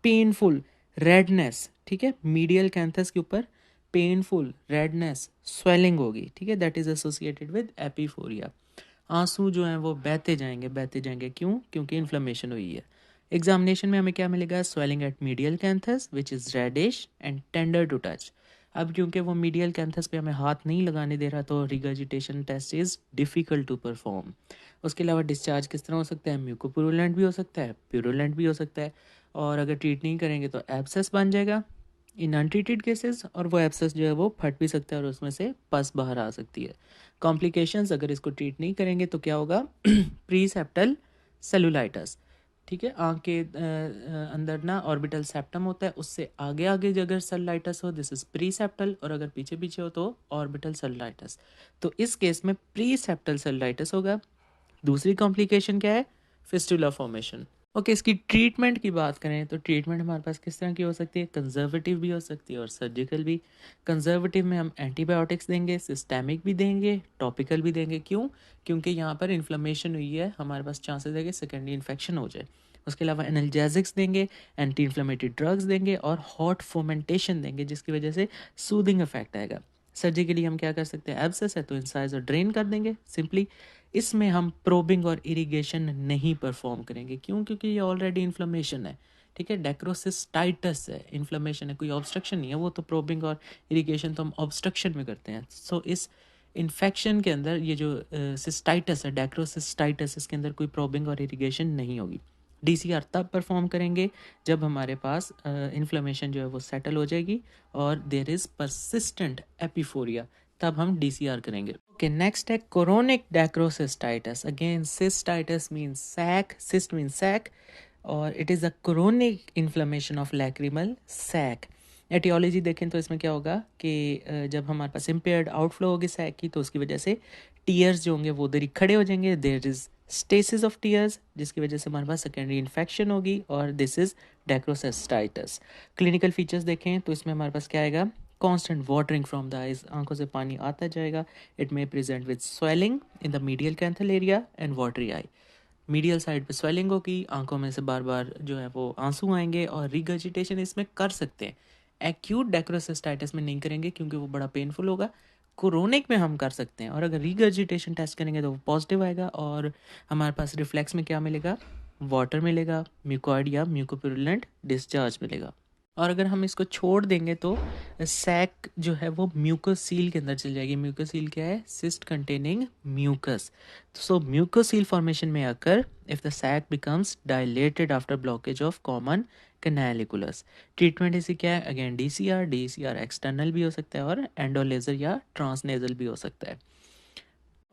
पेनफुल रेडनेस, ठीक है, मीडियल कैंथस के ऊपर पेनफुल रेडनेस स्वेलिंग होगी, ठीक है, दैट इज एसोसिएटेड विद एपीफोरिया। आंसू जो हैं वो बहते जाएंगे, क्यों, क्योंकि इन्फ्लेमेशन हुई है। एग्जामिनेशन में हमें क्या मिलेगा, swelling at medial canthus which is reddish and tender to touch. अब क्योंकि वो मीडियल कैंथस पे हमें हाथ नहीं लगाने दे रहा तो regurgitation test is difficult to perform. उसके अलावा डिस्चार्ज किस तरह हो सकता है, म्यूकोपुरुलेंट भी हो सकता है, प्यूरुलेंट भी हो सकता है, और अगर ट्रीट नहीं करेंगे तो एब्सेस बन जाएगा इन अनट्रीटेड केसेस, और वो एब्सेस जो है वो फट भी सकता है और उसमें से पस बाहर आ सकती है। कॉम्प्लिकेशंस अगर इसको ट्रीट नहीं करेंगे तो क्या होगा, प्री सेप्टल सेलुलाइटस, ठीक है, आँख के अंदर ना ऑर्बिटल सेप्टम होता है, उससे आगे आगे अगर सेलुलाइटस हो दिस इज प्री सेप्टल, और अगर पीछे पीछे हो तो ऑर्बिटल सेलुलाइटस। तो इस केस में प्री सेप्टल सेलुलाइटस होगा। दूसरी कॉम्प्लिकेशन क्या है, फिस्टुला फॉर्मेशन, ओके, इसकी ट्रीटमेंट की बात करें तो ट्रीटमेंट हमारे पास किस तरह की हो सकती है, कंजर्वेटिव भी हो सकती है और सर्जिकल भी। कंजर्वेटिव में हम एंटीबायोटिक्स देंगे, सिस्टेमिक भी देंगे, टॉपिकल भी देंगे। क्यों? क्योंकि यहाँ पर इन्फ्लेमेशन हुई है, हमारे पास चांसेस है कि सेकेंडरी इन्फेक्शन हो जाए। उसके अलावा एनाल्जेसिक्स देंगे, एंटी इन्फ्लेमेटरी ड्रग्स देंगे और हॉट फोमेंटेशन देंगे, जिसकी वजह से सूदिंग इफेक्ट आएगा। सर्जिकली हम क्या कर सकते हैं, एब्सेस है तो इंसाइज और ड्रेन कर देंगे सिंपली। इसमें हम प्रोबिंग और इरिगेशन नहीं परफॉर्म करेंगे। क्यों? क्योंकि ये ऑलरेडी इन्फ्लेमेशन है, ठीक है, डेक्रोसिस्टाइटिस है, इन्फ्लेमेशन है, कोई ऑब्स्ट्रक्शन नहीं है। वो तो प्रोबिंग और इरिगेशन तो हम ऑब्स्ट्रक्शन में करते हैं। सो इस इन्फेक्शन के अंदर ये जो सिस्टाइटिस है, डेक्रोसिस्टाइटिस, इसके अंदर कोई प्रोबिंग और इरिगेशन नहीं होगी। डीसीआर तब परफॉर्म करेंगे जब हमारे पास इन्फ्लेमेशन जो है वो सेटल हो जाएगी और देयर इज़ परसिस्टेंट एपिफोरिया, तब हम डीसीआर करेंगे। ओके, नेक्स्ट है chronic dacryocystitis. Again cystitis means sac, cyst means sac, और it is a chronic inflammation of lacrimal sac. Etiology देखें तो इसमें क्या होगा कि जब हमारे पास इम्पेयर्ड आउटफ्लो होगी सैक की, तो उसकी वजह से टीयर्स जो होंगे वो उधर ही खड़े हो जाएंगे, there is stasis of tears, जिसकी वजह से हमारे पास सेकेंडरी इन्फेक्शन होगी और this is dacryocystitis. Clinical features देखें तो इसमें हमारे पास क्या आएगा, constant watering from the eyes, आंखों से पानी आता जाएगा। It may present with swelling in the medial canthal area and watery eye. Medial side पे स्वेलिंग होगी, आंखों में से बार बार जो है वो आंसू आएंगे और रिगर्जिटेशन इसमें कर सकते हैं। एक्यूट डैक्रोसिस्टाइटिस में नहीं करेंगे क्योंकि वो बड़ा पेनफुल होगा। कोरोनिक में हम कर सकते हैं, और अगर रिगर्जिटेशन टेस्ट करेंगे तो वो पॉजिटिव आएगा और हमारे पास रिफ्लेक्स में क्या मिलेगा, वाटर मिलेगा, म्यूकॉइड या म्यूकोपुरुलेंट डिस्चार्ज मिलेगा। और अगर हम इसको छोड़ देंगे तो सैक जो है वो म्यूकोसील के अंदर चल जाएगी। म्यूकोसील क्या है, cyst containing mucus. So mucocele formation में आकर if the sac becomes dilated after blockage of common canaliculus. Treatment इसी क्या है, अगेन डीसीआर। डीसीआर एक्सटर्नल भी हो सकता है और एंडोलेजर या ट्रांसनेजल भी हो सकता है।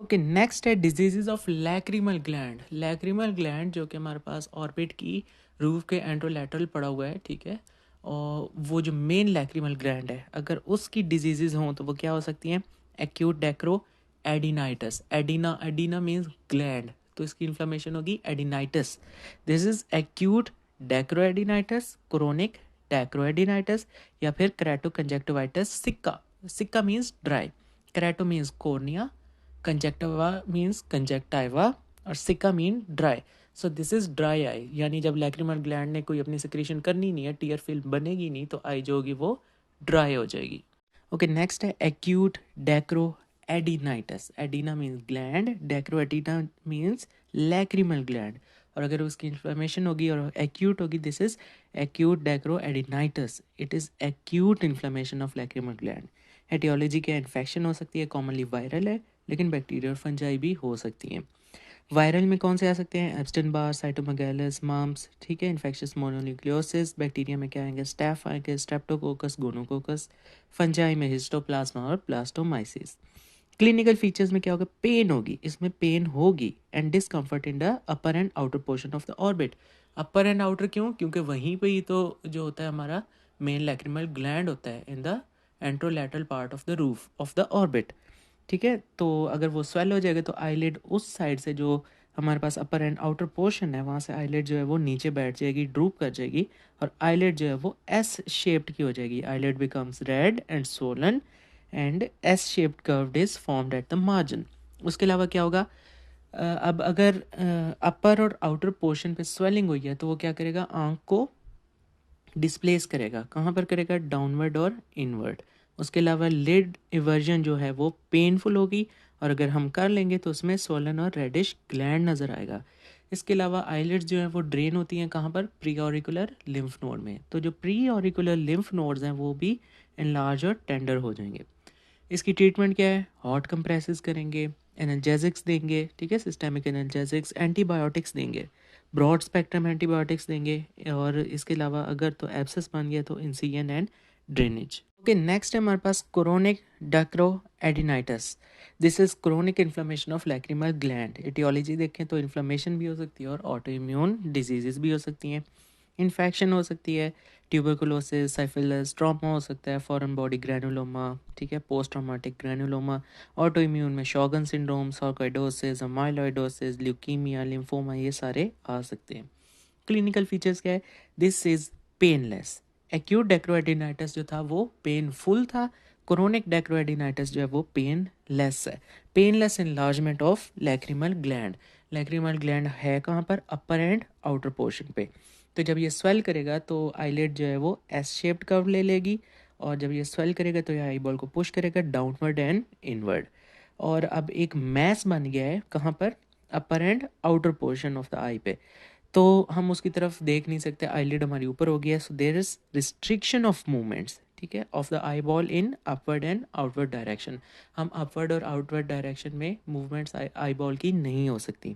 ओके, नेक्स्ट है diseases of lacrimal gland. Lacrimal gland जो कि हमारे पास ऑर्बिट की रूफ के एंट्रोलैटरल पड़ा हुआ है, ठीक है, और वो जो मेन लैक्रिमल ग्लैंड है, अगर उसकी डिजीजेज हों तो वो क्या हो सकती हैं, acute dacryoadenitis. Adena, adena means gland, तो इसकी इन्फ्लेमेशन होगी adenitis. This is acute dacryoadenitis, chronic dacryoadenitis, या फिर keratoconjunctivitis sicca. Sicca means dry, kerato means cornea, conjunctiva means conjunctiva, और sicca mean dry. So this is dry eye, यानी जब lacrimal gland ने कोई अपनी सिक्रीशन करनी नहीं है, टीयर फिल्म बनेगी नहीं, तो आई जो होगी वो ड्राई हो जाएगी। ओके, नेक्स्ट है acute dacryoadenitis. Adena means gland, dacryo adena means lacrimal gland, और अगर उसकी इन्फ्लेमेशन होगी और एक्यूट होगी, this is acute dacryoadenitis. It is acute inflammation of lacrimal gland. Etiology क्या, इन्फेक्शन हो सकती है, कॉमनली वायरल है, लेकिन बैक्टीरिया और फंजाई भी हो सकती हैं। वायरल में कौन से आ सकते हैं, एब्स्टन बार, साइटोमेगालस, मम्प्स, ठीक है, इन्फेक्शियस मोनोन्यूक्लियोसिस। बैक्टीरिया में क्या आएंगे, स्टैफ आएंगे, स्ट्रेप्टोकोकस, गोनोकोकस। फंजाई में हिस्टोप्लाज्मा और प्लास्टोमाइसिस। क्लिनिकल फीचर्स में क्या होगा, पेन होगी, इसमें पेन होगी, and discomfort in the upper and outer portion of the orbit. Upper and outer क्यों? क्योंकि वहीं पे ही तो जो होता है हमारा मेन लैक्रिमल ग्लैंड होता है, in the anterolateral part of the roof of the orbit, ठीक है। तो अगर वो स्वेल हो जाएगा तो आईलिड उस साइड से, जो हमारे पास अपर एंड आउटर पोर्शन है, वहाँ से आईलिड जो है वो नीचे बैठ जाएगी, ड्रूप कर जाएगी, और आईलिड जो है वो एस शेप्ड की हो जाएगी। Eyelid becomes red and Solan and S shaped curved is formed at the margin. उसके अलावा क्या होगा, अब अगर अपर और आउटर पोर्शन पे स्वेलिंग हुई है तो वो क्या करेगा, आंख को डिस्प्लेस करेगा। कहाँ पर करेगा, डाउनवर्ड और इनवर्ड। उसके अलावा लिड इवर्जन जो है वो पेनफुल होगी, और अगर हम कर लेंगे तो उसमें सोलन और रेडिश ग्लैंड नज़र आएगा। इसके अलावा आईलिड्स जो हैं वो ड्रेन होती हैं कहाँ पर, प्री ऑरिकुलर लिम्फ नोड में। तो जो प्री ऑरिकुलर लिम्फ नोड्स हैं वो भी एनलार्ज और टेंडर हो जाएंगे। इसकी ट्रीटमेंट क्या है, हॉट कंप्रेसेस करेंगे, एनाल्जेसिक्स देंगे, ठीक है, सिस्टेमिक एनाल्जेसिक्स, एंटीबायोटिक्स देंगे, ब्रॉड स्पेक्ट्रम एंटीबायोटिक्स देंगे, और इसके अलावा अगर तो एब्सेस बन गया तो incision and drainage. Okay, next है हमारे पास chronic dacryoadenitis. This is chronic inflammation of lacrimal gland. Etiology देखें तो इन्फ्लेमेशन भी हो सकती है और ऑटो इम्यून डिजीजेस भी हो सकती हैं। इन्फेक्शन हो सकती है, ट्यूबरकुलोसिस, साइफिलिस, ट्रॉमा हो सकता है, फॉरेन बॉडी ग्रैनुलोमा, ठीक है, post traumatic granuloma. Auto immune में शॉगन सिंड्रोम, सार्कोइडोसिस, माइलॉइडोसिस, ल्यूकीमिया, लिम्फोमा, ये सारे आ सकते हैं। क्लिनिकल फीचर्स क्या है, दिस इज़ पेनलेस। एक्यूट डेक्रोएडिनाइटिस जो था वो पेनफुल था, क्रोनिक डेक्रोएडिनाइटिस जो है वो पेनलेस है। Painless enlargement of lacrimal gland. Lacrimal gland है कहाँ पर, अपर एंड आउटर पोर्शन पे। तो जब ये स्वेल करेगा तो आईलिड जो है वो एस शेप्ड कर्व ले लेगी, और जब ये स्वेल करेगा तो ये आई बॉल को पुश करेगा डाउनवर्ड एंड इनवर्ड। और अब एक मैस बन गया है कहाँ पर, upper and outer portion of the eye पे। तो हम उसकी तरफ देख नहीं सकते, आईलिड हमारी ऊपर हो गया है, so there is restriction of movements, ठीक है, of the eye ball in upward and outward direction. हम अपवर्ड और आउटवर्ड डायरेक्शन में मूवमेंट्स आई बॉल की नहीं हो सकती।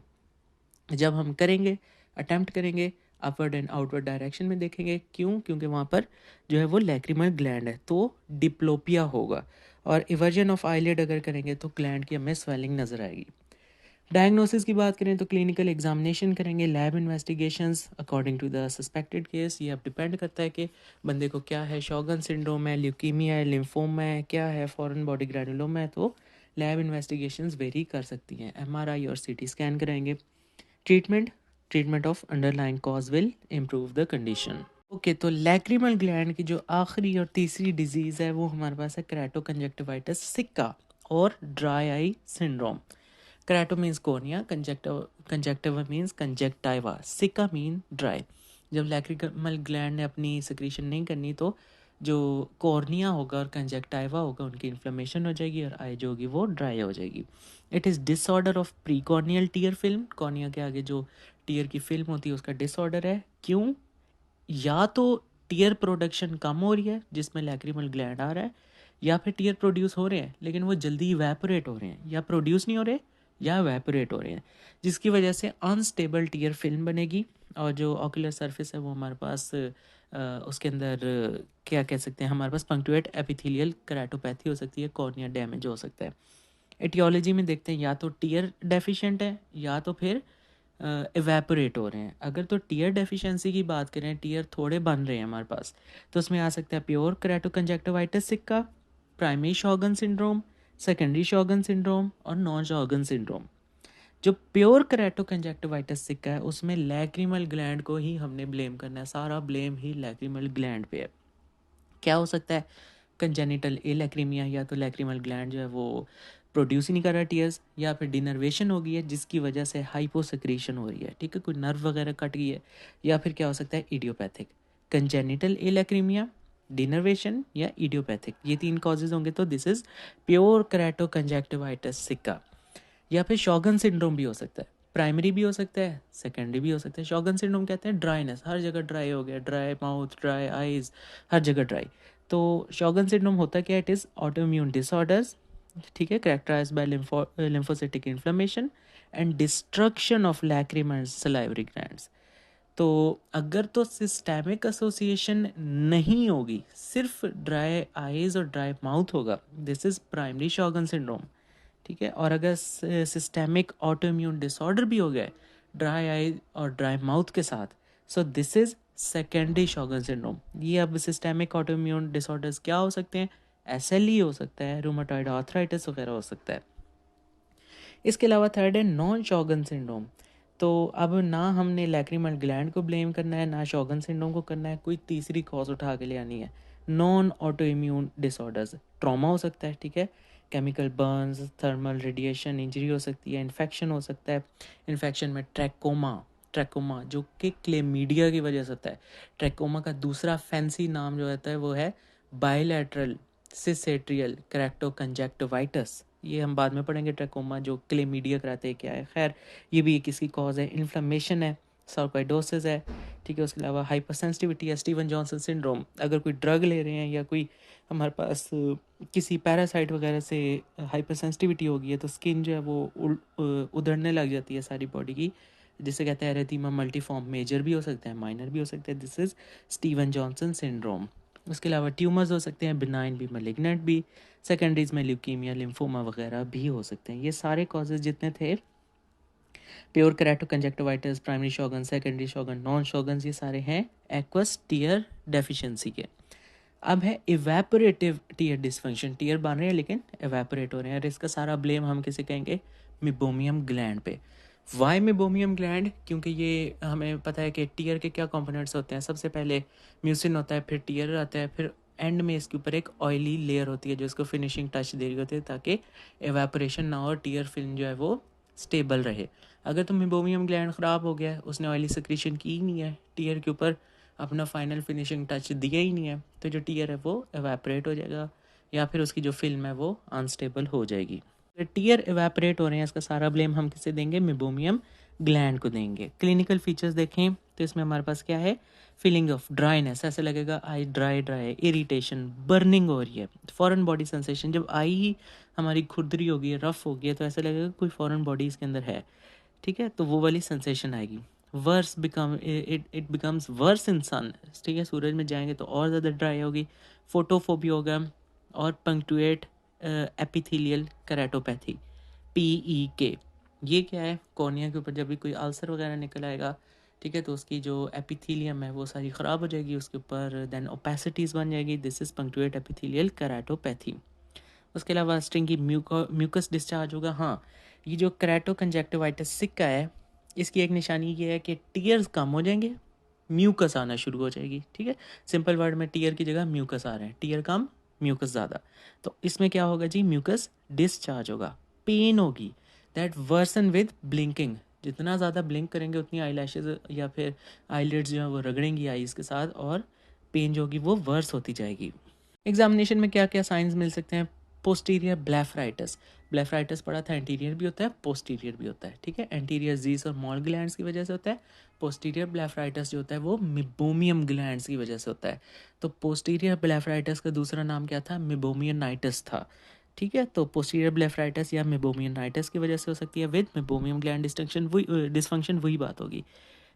जब हम करेंगे, अटैम्प्ट करेंगे अपवर्ड एंड आउटवर्ड डायरेक्शन में देखेंगे, क्यों, क्योंकि वहाँ पर जो है वो लैक्रिमल ग्लैंड है, तो डिप्लोपिया होगा। और इवर्जन ऑफ आईलिड अगर करेंगे तो ग्लैंड की हमें स्वेलिंग नज़र आएगी। डायग्नोसिस की बात करें तो क्लिनिकल एग्जामिनेशन करेंगे, lab investigations according to the suspected case. ये अब डिपेंड करता है कि बंदे को क्या है, शॉगन सिंड्रोम है, ल्यूकीमिया है, लिम्फोमा है, क्या है, फॉरेन बॉडी ग्रैनुलोमा है, तो लैब इन्वेस्टिगेशंस वेरी कर सकती हैं। एमआरआई और सीटी स्कैन कराएंगे। Treatment of underlying cause will improve the condition. Okay, तो लैक्रिमल ग्लैंड की जो आखिरी और तीसरी डिजीज़ है वो हमारे पास है केराटोकंजक्टिवाइटिस सिक्का और dry eye syndrome. Kerato means cornea, conjunctiva means conjunctiva, सिक्का मीन ड्राई। जब लैक्रिमल ग्लैंड ने अपनी सिक्रीशन नहीं करनी तो जो कॉर्निया होगा और कंजक्टाइवा होगा उनकी इन्फ्लेमेशन हो जाएगी और आई जो होगी वो ड्राई हो जाएगी। It is disorder of pre corneal tier film. Cornea के आगे जो टीयर की फिल्म होती है उसका डिसऑर्डर है। क्यों, या तो टीयर प्रोडक्शन कम हो रही है जिसमें लैक्रिमल ग्लैंड आ रहा है, या फिर टीयर प्रोड्यूस हो रहे हैं लेकिन वो जल्दी इवेपोरेट हो रहे हैं, या प्रोड्यूस नहीं हो रहे या इवेपोरेट हो रहे हैं, जिसकी वजह से अनस्टेबल टीयर फिल्म बनेगी। और जो ऑक्यूलर सरफेस है वो हमारे पास उसके अंदर क्या कह सकते हैं, हमारे पास पंक्चुएट एपिथेलियल केराटोपैथी हो सकती है, कॉर्निया डैमेज हो सकता है। एटियोलॉजी में देखते हैं या तो टीयर डेफिशिएंट है या तो फिर इवेपोरेट हो रहे हैं। अगर तो टीयर डेफिशिएंसी की बात करें, टीयर थोड़े बन रहे हैं हमारे पास, तो उसमें आ सकता है प्योर केराटोकंजक्टिवाइटिस सिक्का, primary Sjogren syndrome, secondary Sjogren syndrome और नॉन शॉगन सिंड्रोम। जो प्योर केराटोकंजक्टिवाइटिस सिक्का है उसमें लैक्रिमल ग्लैंड को ही हमने ब्लेम करना है, सारा ब्लेम ही लैक्रिमल ग्लैंड पे है। क्या हो सकता है, कंजेनिटल एलैक्रीमिया, या तो लैक्रिमल ग्लैंड जो है वो प्रोड्यूस ही नहीं कर रहा टीयर्स, या फिर डिनर्वेशन हो गई है जिसकी वजह से हाइपोसेक्रीशन हो रही है, ठीक है, कोई नर्व वगैरह कट गई है, या फिर क्या हो सकता है इडियोपैथिक। कंजेनिटल एलैक्रीमिया, डिनर्वेशन या इडियोपैथिक, ये तीन कॉजेज होंगे तो दिस इज प्योर केराटोकंजक्टिवाइटिस सिक्का। या फिर शॉगन सिंड्रोम भी हो सकता है, प्राइमरी भी हो सकता है, सेकेंडरी भी हो सकता है। शॉगन सिंड्रोम कहते हैं ड्राइनेस, हर जगह ड्राई हो गया, ड्राई माउथ, ड्राई आइज, हर जगह ड्राई। तो शॉगन सिंड्रोम होता क्या, इट इज़ ऑटोइम्यून डिसऑर्डर्स, ठीक है, characterize by lymphocytic inflammation and destruction of lacrimal salivary glands. तो अगर तो सिस्टेमिक एसोसिएशन नहीं होगी, सिर्फ ड्राई आइज और ड्राई माउथ होगा, this is primary Sjogren syndrome, ठीक है। और अगर सिस्टेमिक ऑटोइम्यून डिसऑर्डर भी हो गया ड्राई आई और ड्राई माउथ के साथ, so this is secondary Sjogren syndrome. ये अब सिस्टेमिक ऑटोइम्यून डिसऑर्डर्स क्या हो सकते हैं, एसएलई हो सकता है, रूमेटॉइड आर्थराइटिस वगैरह हो सकता है। इसके अलावा थर्ड है नॉन शॉगन सिंड्रोम। तो अब ना हमने लैक्रिमल ग्लैंड को ब्लेम करना है, ना शॉगन सिंड्रोम को करना है, कोई तीसरी कॉज उठा के ले आनी है। Non auto immune disorders, trauma हो सकता है, ठीक है, chemical Burns, thermal radiation injury हो सकती है, इन्फेक्शन हो सकता है। इन्फेक्शन में ट्रैकोमा जो कि क्लेमीडिया की वजह से होता है। ट्रैकोमा का दूसरा फैंसी नाम जो होता है वो है बायलैटरल सिसेट्रियल केराटोकंजक्टिवाइटिस। ये हम बाद में पढ़ेंगे, ट्रैकोमा जो क्लेमीडिया कराते हैं क्या है। खैर, ये भी एक इसकी कॉज है। इन्फ्लेमेशन है, सार्कोइडोसिस है, ठीक है। उसके अलावा हाइपरसेंसिटिविटी है, स्टीवन जॉनसन सिंड्रोम। अगर कोई ड्रग ले रहे हैं या कोई हमारे पास किसी पैरासाइट वगैरह से हाइपरसेंसिटिविटी हो गई है तो स्किन जो है वो उधड़ने लग जाती है सारी बॉडी की, जिसे कहते हैं एरिथीमा मल्टीफॉर्म। मेजर भी हो सकता है, माइनर भी हो सकता है, this is Steven Johnson syndrome. उसके अलावा ट्यूमर्स हो सकते हैं, बिनाइन भी, मैलिग्नेंट भी। सेकेंडरीज में ल्यूकीमिया, लिम्फोमा वगैरह भी हो सकते हैं। ये सारे कॉजेज जितने थे, प्योर केराटोकंजक्टिवाइटिस, प्राइमरी शॉगन, सेकेंडरी शॉगन, नॉन शॉगन, ये सारे हैं एक्वस टीयर डेफिशिएंसी के। अब है इवेपोरेटिव टीयर डिसफंक्शन, टीयर बन रहे हैं लेकिन इवेपोरेट हो रहे हैं, और इसका सारा ब्लेम हम किसे कहेंगे, मिबोमियम ग्लैंड पे। वाई मेबोमियम ग्लैंड, क्योंकि ये हमें पता है कि टीयर के क्या कंपोनेंट्स होते हैं। सबसे पहले म्यूसिन होता है, फिर टीयर आता है, फिर एंड में इसके ऊपर एक ऑयली लेयर होती है जो इसको फिनिशिंग टच दे रही होती है ताकि एवेपोरेशन ना हो और टीयर फिल्म जो है वो स्टेबल रहे। अगर तो मेबोमियम ग्लैंड ख़राब हो गया है, उसने ऑयली सिक्रीशन की ही नहीं है, टीयर के ऊपर अपना फाइनल फिनिशिंग टच दिया ही नहीं है, तो जो टीयर है वो एवेपोरेट हो जाएगा या फिर उसकी जो फिल्म है वो अनस्टेबल हो जाएगी। टीयर एवेपोरेट हो रहे हैं, इसका सारा ब्लेम हम किसे देंगे? मेबोमियम ग्लैंड को देंगे। क्लिनिकल फीचर्स देखें तो इसमें हमारे पास क्या है? फीलिंग ऑफ ड्राइनेस, ऐसे लगेगा आई ड्राई ड्राई, इरिटेशन, बर्निंग हो रही है, फॉरेन बॉडी सेंसेशन, जब आई ही हमारी खुरदरी होगी, रफ होगी है, तो ऐसा लगेगा कोई फॉरेन बॉडी इसके अंदर है, ठीक है, तो वो वाली सेंसेशन आएगी। Worse become it becomes worse in sun, ठीक है, सूरज में जाएंगे तो और ज़्यादा ड्राई होगी, फोटोफोबिया होगा, और पंक्चुएट एपिथेलियल केराटोपैथी, PEK। ये क्या है? कॉर्निया के ऊपर जब भी कोई अल्सर वगैरह निकल आएगा, ठीक है, तो उसकी जो एपिथेलियम है वो सारी ख़राब हो जाएगी उसके ऊपर, देन ओपेसिटीज़ बन जाएगी, this is punctuate epithelial keratopathy. उसके अलावा स्ट्रिंगी म्यूकस डिस्चार्ज होगा। हाँ, ये जो केराटो कंजक्टिवाइटिस सिक्का है, इसकी एक निशानी ये है कि टीयर्स कम हो जाएंगे, म्यूकस आना शुरू हो जाएगी, ठीक है। सिंपल वर्ड में टीयर की जगह म्यूकस आ रहे हैं, टीयर कम म्यूकस ज़्यादा, तो इसमें क्या होगा जी? म्यूकस डिस्चार्ज होगा। पेन होगी, दैट वर्सन विद ब्लिंकिंग, जितना ज़्यादा ब्लिंक करेंगे उतनी आई लैशेज या फिर आईलिड्स जो है वो रगड़ेंगी आईज के साथ, और पेन जो होगी वो वर्स होती जाएगी। एग्जामिनेशन में क्या क्या साइंस मिल सकते हैं? पोस्टीरियर ब्लेफराइटिस, ब्लेफराइटिस पढ़ा था, एंटीरियर भी होता है, पोस्टीरियर भी होता है, ठीक है। एंटीरियर जीस और मॉल ग्लैंड्स की वजह से होता है, पोस्टीरियर ब्लेफराइटिस जो होता है वो मिबोमियम ग्लैंड्स की वजह से होता है। तो पोस्टीरियर ब्लेफराइटिस का दूसरा नाम क्या था? मिबोमियनाइटिस था, ठीक है। तो पोस्टीरियर ब्लेफराइटिस या मिबोमियनाइटिस की वजह से हो सकती है विद मिबोमियम ग्लैंड डिस्फंक्शन, वही बात होगी।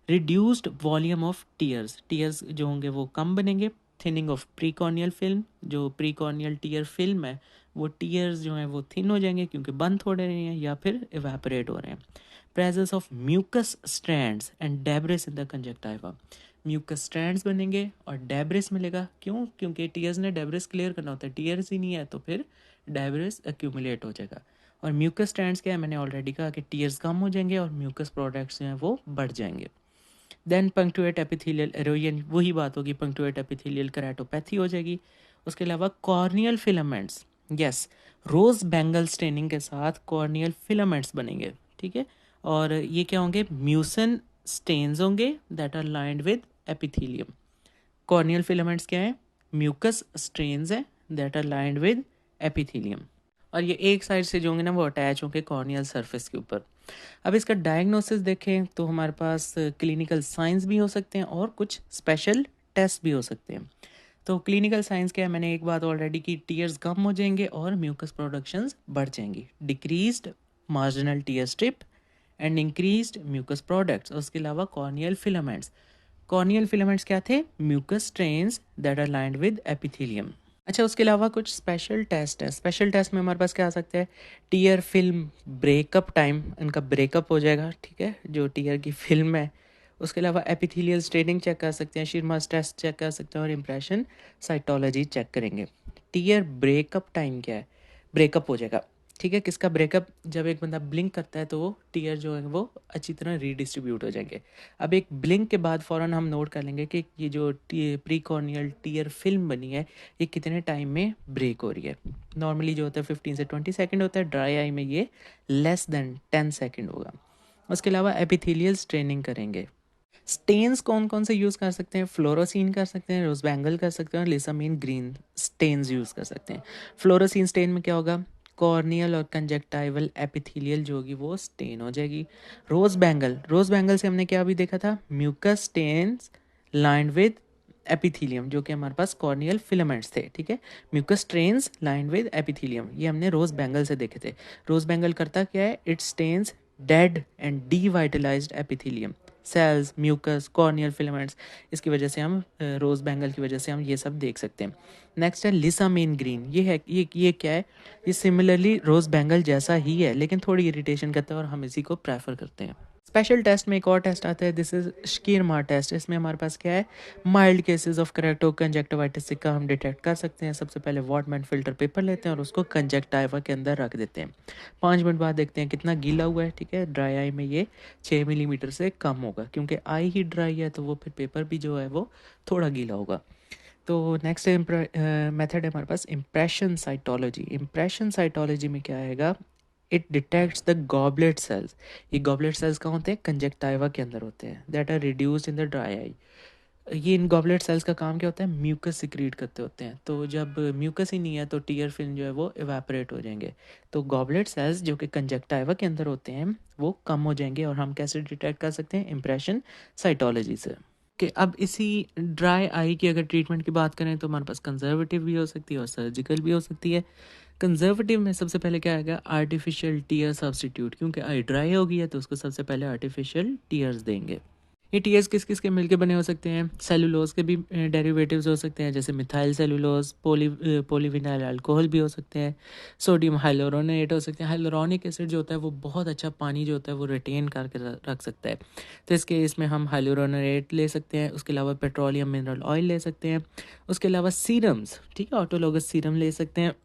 Reduced volume of tears, tears जो होंगे वो कम बनेंगे। थिनिंग ऑफ प्रीकॉर्नियल फिल्म, जो प्रीकॉर्नियल टीयर फिल्म है वो टीयर्स जो हैं वो थिन हो जाएंगे क्योंकि बंद हो रहे हैं या फिर इवेपोरेट हो रहे हैं। Presence of mucus strands and debris in the conjunctiva, mucus strands बनेंगे और डेब्रिस मिलेगा। क्यों? क्योंकि टीयर्स ने डेब्रिस क्लियर करना होता है, टीयर्स ही नहीं है तो फिर डेब्रिस एक्यूमुलेट हो जाएगा। और म्यूकस स्ट्रैंड्स क्या है? मैंने ऑलरेडी कहा कि टीयर्स कम हो जाएंगे और म्यूकस प्रोडक्ट्स जो हैं वो बढ़ जाएंगे। देन पंक्चुएट एपिथेलियल एरोजन, वही बात होगी, पंक्चुएट एपिथेलियल केराटोपैथी हो जाएगी। उसके अलावा कॉर्नियल फिलामेंट्स, यस, रोज बैंगल स्टेनिंग के साथ कॉर्नियल फिलामेंट्स बनेंगे, ठीक है। और ये क्या होंगे? म्यूसिन स्टेन्स होंगे that are lined with epithelium. Corneal filaments क्या है? म्यूकस स्ट्रेन्स हैं that are lined with epithelium, और ये एक साइड से जो होंगे ना वो अटैच होंगे कॉर्नियल सरफेस के ऊपर। अब इसका डायग्नोसिस देखें तो हमारे पास क्लिनिकल साइंस भी हो सकते हैं और कुछ स्पेशल टेस्ट भी हो सकते हैं। तो क्लिनिकल साइंस क्या है? मैंने एक बात ऑलरेडी की, टीयर्स कम हो जाएंगे और म्यूकस प्रोडक्शंस बढ़ जाएंगी। Decreased marginal tear strip and increased mucus products. उसके अलावा कॉर्नियल फिलामेंट्स, कॉर्नियल फिलामेंट्स क्या थे? Mucus strands that are lined with epithelium. अच्छा, उसके अलावा कुछ स्पेशल टेस्ट है। स्पेशल टेस्ट में हमारे पास क्या आ सकता है? टीयर फिल्म ब्रेकअप टाइम, इनका ब्रेकअप हो जाएगा, ठीक है, जो टीयर की फिल्म है। उसके अलावा एपिथेलियल स्टेनिंग चेक कर सकते हैं, शिरमास टेस्ट चेक कर सकते हैं और इम्प्रेशन साइटोलॉजी चेक करेंगे। टीयर ब्रेकअप टाइम क्या है? ब्रेकअप हो जाएगा, ठीक है। किसका ब्रेकअप? जब एक बंदा ब्लिंक करता है तो वो टीयर जो है वो अच्छी तरह रीडिस्ट्रीब्यूट हो जाएंगे। अब एक ब्लिंक के बाद फ़ौरन हम नोट कर लेंगे कि ये जो प्रीकॉर्नियल टीयर फिल्म बनी है ये कितने टाइम में ब्रेक हो रही है। नॉर्मली जो होता है 15 से 20 सेकंड होता है, ड्राई आई में ये लेस देन 10 सेकंड होगा। उसके अलावा एपिथेलियल स्ट्रेनिंग करेंगे। स्टेन्स कौन कौन से यूज़ कर सकते हैं? फ्लोरोसिन कर सकते हैं, रोजबैंगल कर सकते हैं और लिसामीन ग्रीन स्टेन्स यूज़ कर सकते हैं। फ्लोरोसिन स्टेन में क्या होगा? कॉर्नियल और कंजक्टाइवल एपिथेलियल जो होगी वो स्टेन हो जाएगी। रोज बैंगल से हमने क्या अभी देखा था? Mucus stains lined with epithelium, जो कि हमारे पास कॉर्नियल फिलामेंट्स थे, ठीक है। Mucus strands lined with epithelium, ये हमने रोज बैंगल से देखे थे। रोज बैंगल करता क्या है? It stains dead and devitalized epithelium cells, mucus, corneal filaments. इसकी वजह से हम रोज बैंगल की वजह से हम ये सब देख सकते हैं। नेक्स्ट है लिसामीन ग्रीन, ये है ये क्या है? ये सिमिलरली रोज बैंगल जैसा ही है लेकिन थोड़ी इरिटेशन करता है और हम इसी को प्रेफर करते हैं। स्पेशल टेस्ट में एक और टेस्ट आता है, दिस इज शकीरमार टेस्ट। इसमें हमारे पास क्या है, माइल्ड केसेस ऑफ करेक्टो कंजक्टिवाइटिस का हम डिटेक्ट कर सकते हैं। सबसे पहले वॉटमैन फिल्टर पेपर लेते हैं और उसको कंजक्टिवा के अंदर रख देते हैं। 5 मिनट बाद देखते हैं कितना गीला हुआ है, ठीक है। ड्राई आई में ये 6 मिलीमीटर से कम होगा, क्योंकि आई ही ड्राई है तो वो फिर पेपर भी जो है वो थोड़ा गीला होगा। तो नेक्स्ट मेथड है हमारे पास इम्प्रेशन साइटोलॉजी। इम्प्रेशन साइटोलॉजी में क्या आएगा, it detects the goblet cells. ये गॉबलेट सेल्स कहाँ होते हैं, कंजक्टिवा के अंदर होते हैं, that are reduced in the dry eye. ये इन गॉबलेट सेल्स का काम क्या होता है, म्यूकस सिक्रीट करते होते हैं। तो जब म्यूकस ही नहीं है तो टीयर फिल्म जो है वो इवेपोरेट हो जाएंगे। तो गॉबलेट सेल्स जो कि कंजक्टिवा के अंदर होते हैं वो कम हो जाएंगे, और हम कैसे डिटेक्ट कर सकते हैं, इम्प्रेशन साइटोलॉजी से। कि अब इसी ड्राई आई की अगर ट्रीटमेंट की बात करें तो हमारे पास कंजर्वेटिव भी हो सकती है और सर्जिकल भी हो सकती है। कंजर्वेटिव में सबसे पहले क्या आएगा, आर्टिफिशियल टीयर सब्सटीट्यूट, क्योंकि आई ड्राई हो गई है तो उसको सबसे पहले आर्टिफिशियल टीयर्स देंगे। ये टीयर्स किस किस के मिलके बने हो सकते हैं, सेलुलोज के भी डेरिवेटिव्स हो सकते हैं, जैसे मिथाइल सेलुलोज, पॉलीविनाइल अल्कोहल भी हो सकते हैं, सोडियम हाइलोरोनेट हो सकते हैं। हाइलोरोनिक एसिड जो होता है वो बहुत अच्छा पानी जो होता है वो रिटेन करके रख सकता है, तो इस केस में हम हाइलोरोनेट ले सकते हैं। उसके अलावा पेट्रोलियम मिनरल ऑयल ले सकते हैं। उसके अलावा सीरम्स, ठीक है, ऑटोलोगस सीरम ले सकते हैं।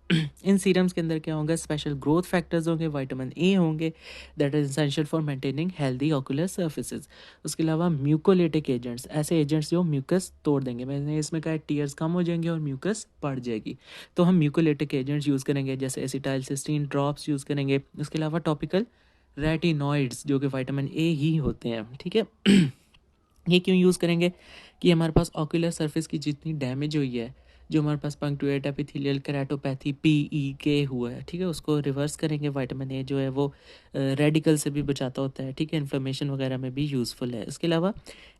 इन सीरम्स के अंदर क्या होगा, स्पेशल ग्रोथ फैक्टर्स होंगे, विटामिन ए होंगे, that is essential for maintaining healthy ocular surfaces. उसके अलावा म्यूकोलिटिक एजेंट्स, ऐसे एजेंट्स जो म्यूकस तोड़ देंगे। मैंने इसमें कहा टीयर्स कम हो जाएंगे और म्यूकस बढ़ जाएगी, तो हम म्यूकोलिटिक एजेंट्स यूज़ करेंगे, जैसे एसिटाइल सिस्टीन ड्रॉप्स यूज़ करेंगे। उसके अलावा टॉपिकल रेटिनॉइड्स जो कि विटामिन ए ही होते हैं, ठीक है। ये क्यों यूज़ करेंगे कि हमारे पास ऑक्यूलर सरफेस की जितनी डैमेज हुई है, जो हमारे पास पंक्चुएट एपिथेलियल केराटोपैथी PEK हुआ है, ठीक है, उसको रिवर्स करेंगे। विटामिन ए जो है वो रेडिकल से भी बचाता होता है, ठीक है, इन्फ्लेमेशन वगैरह में भी यूज़फुल है। इसके अलावा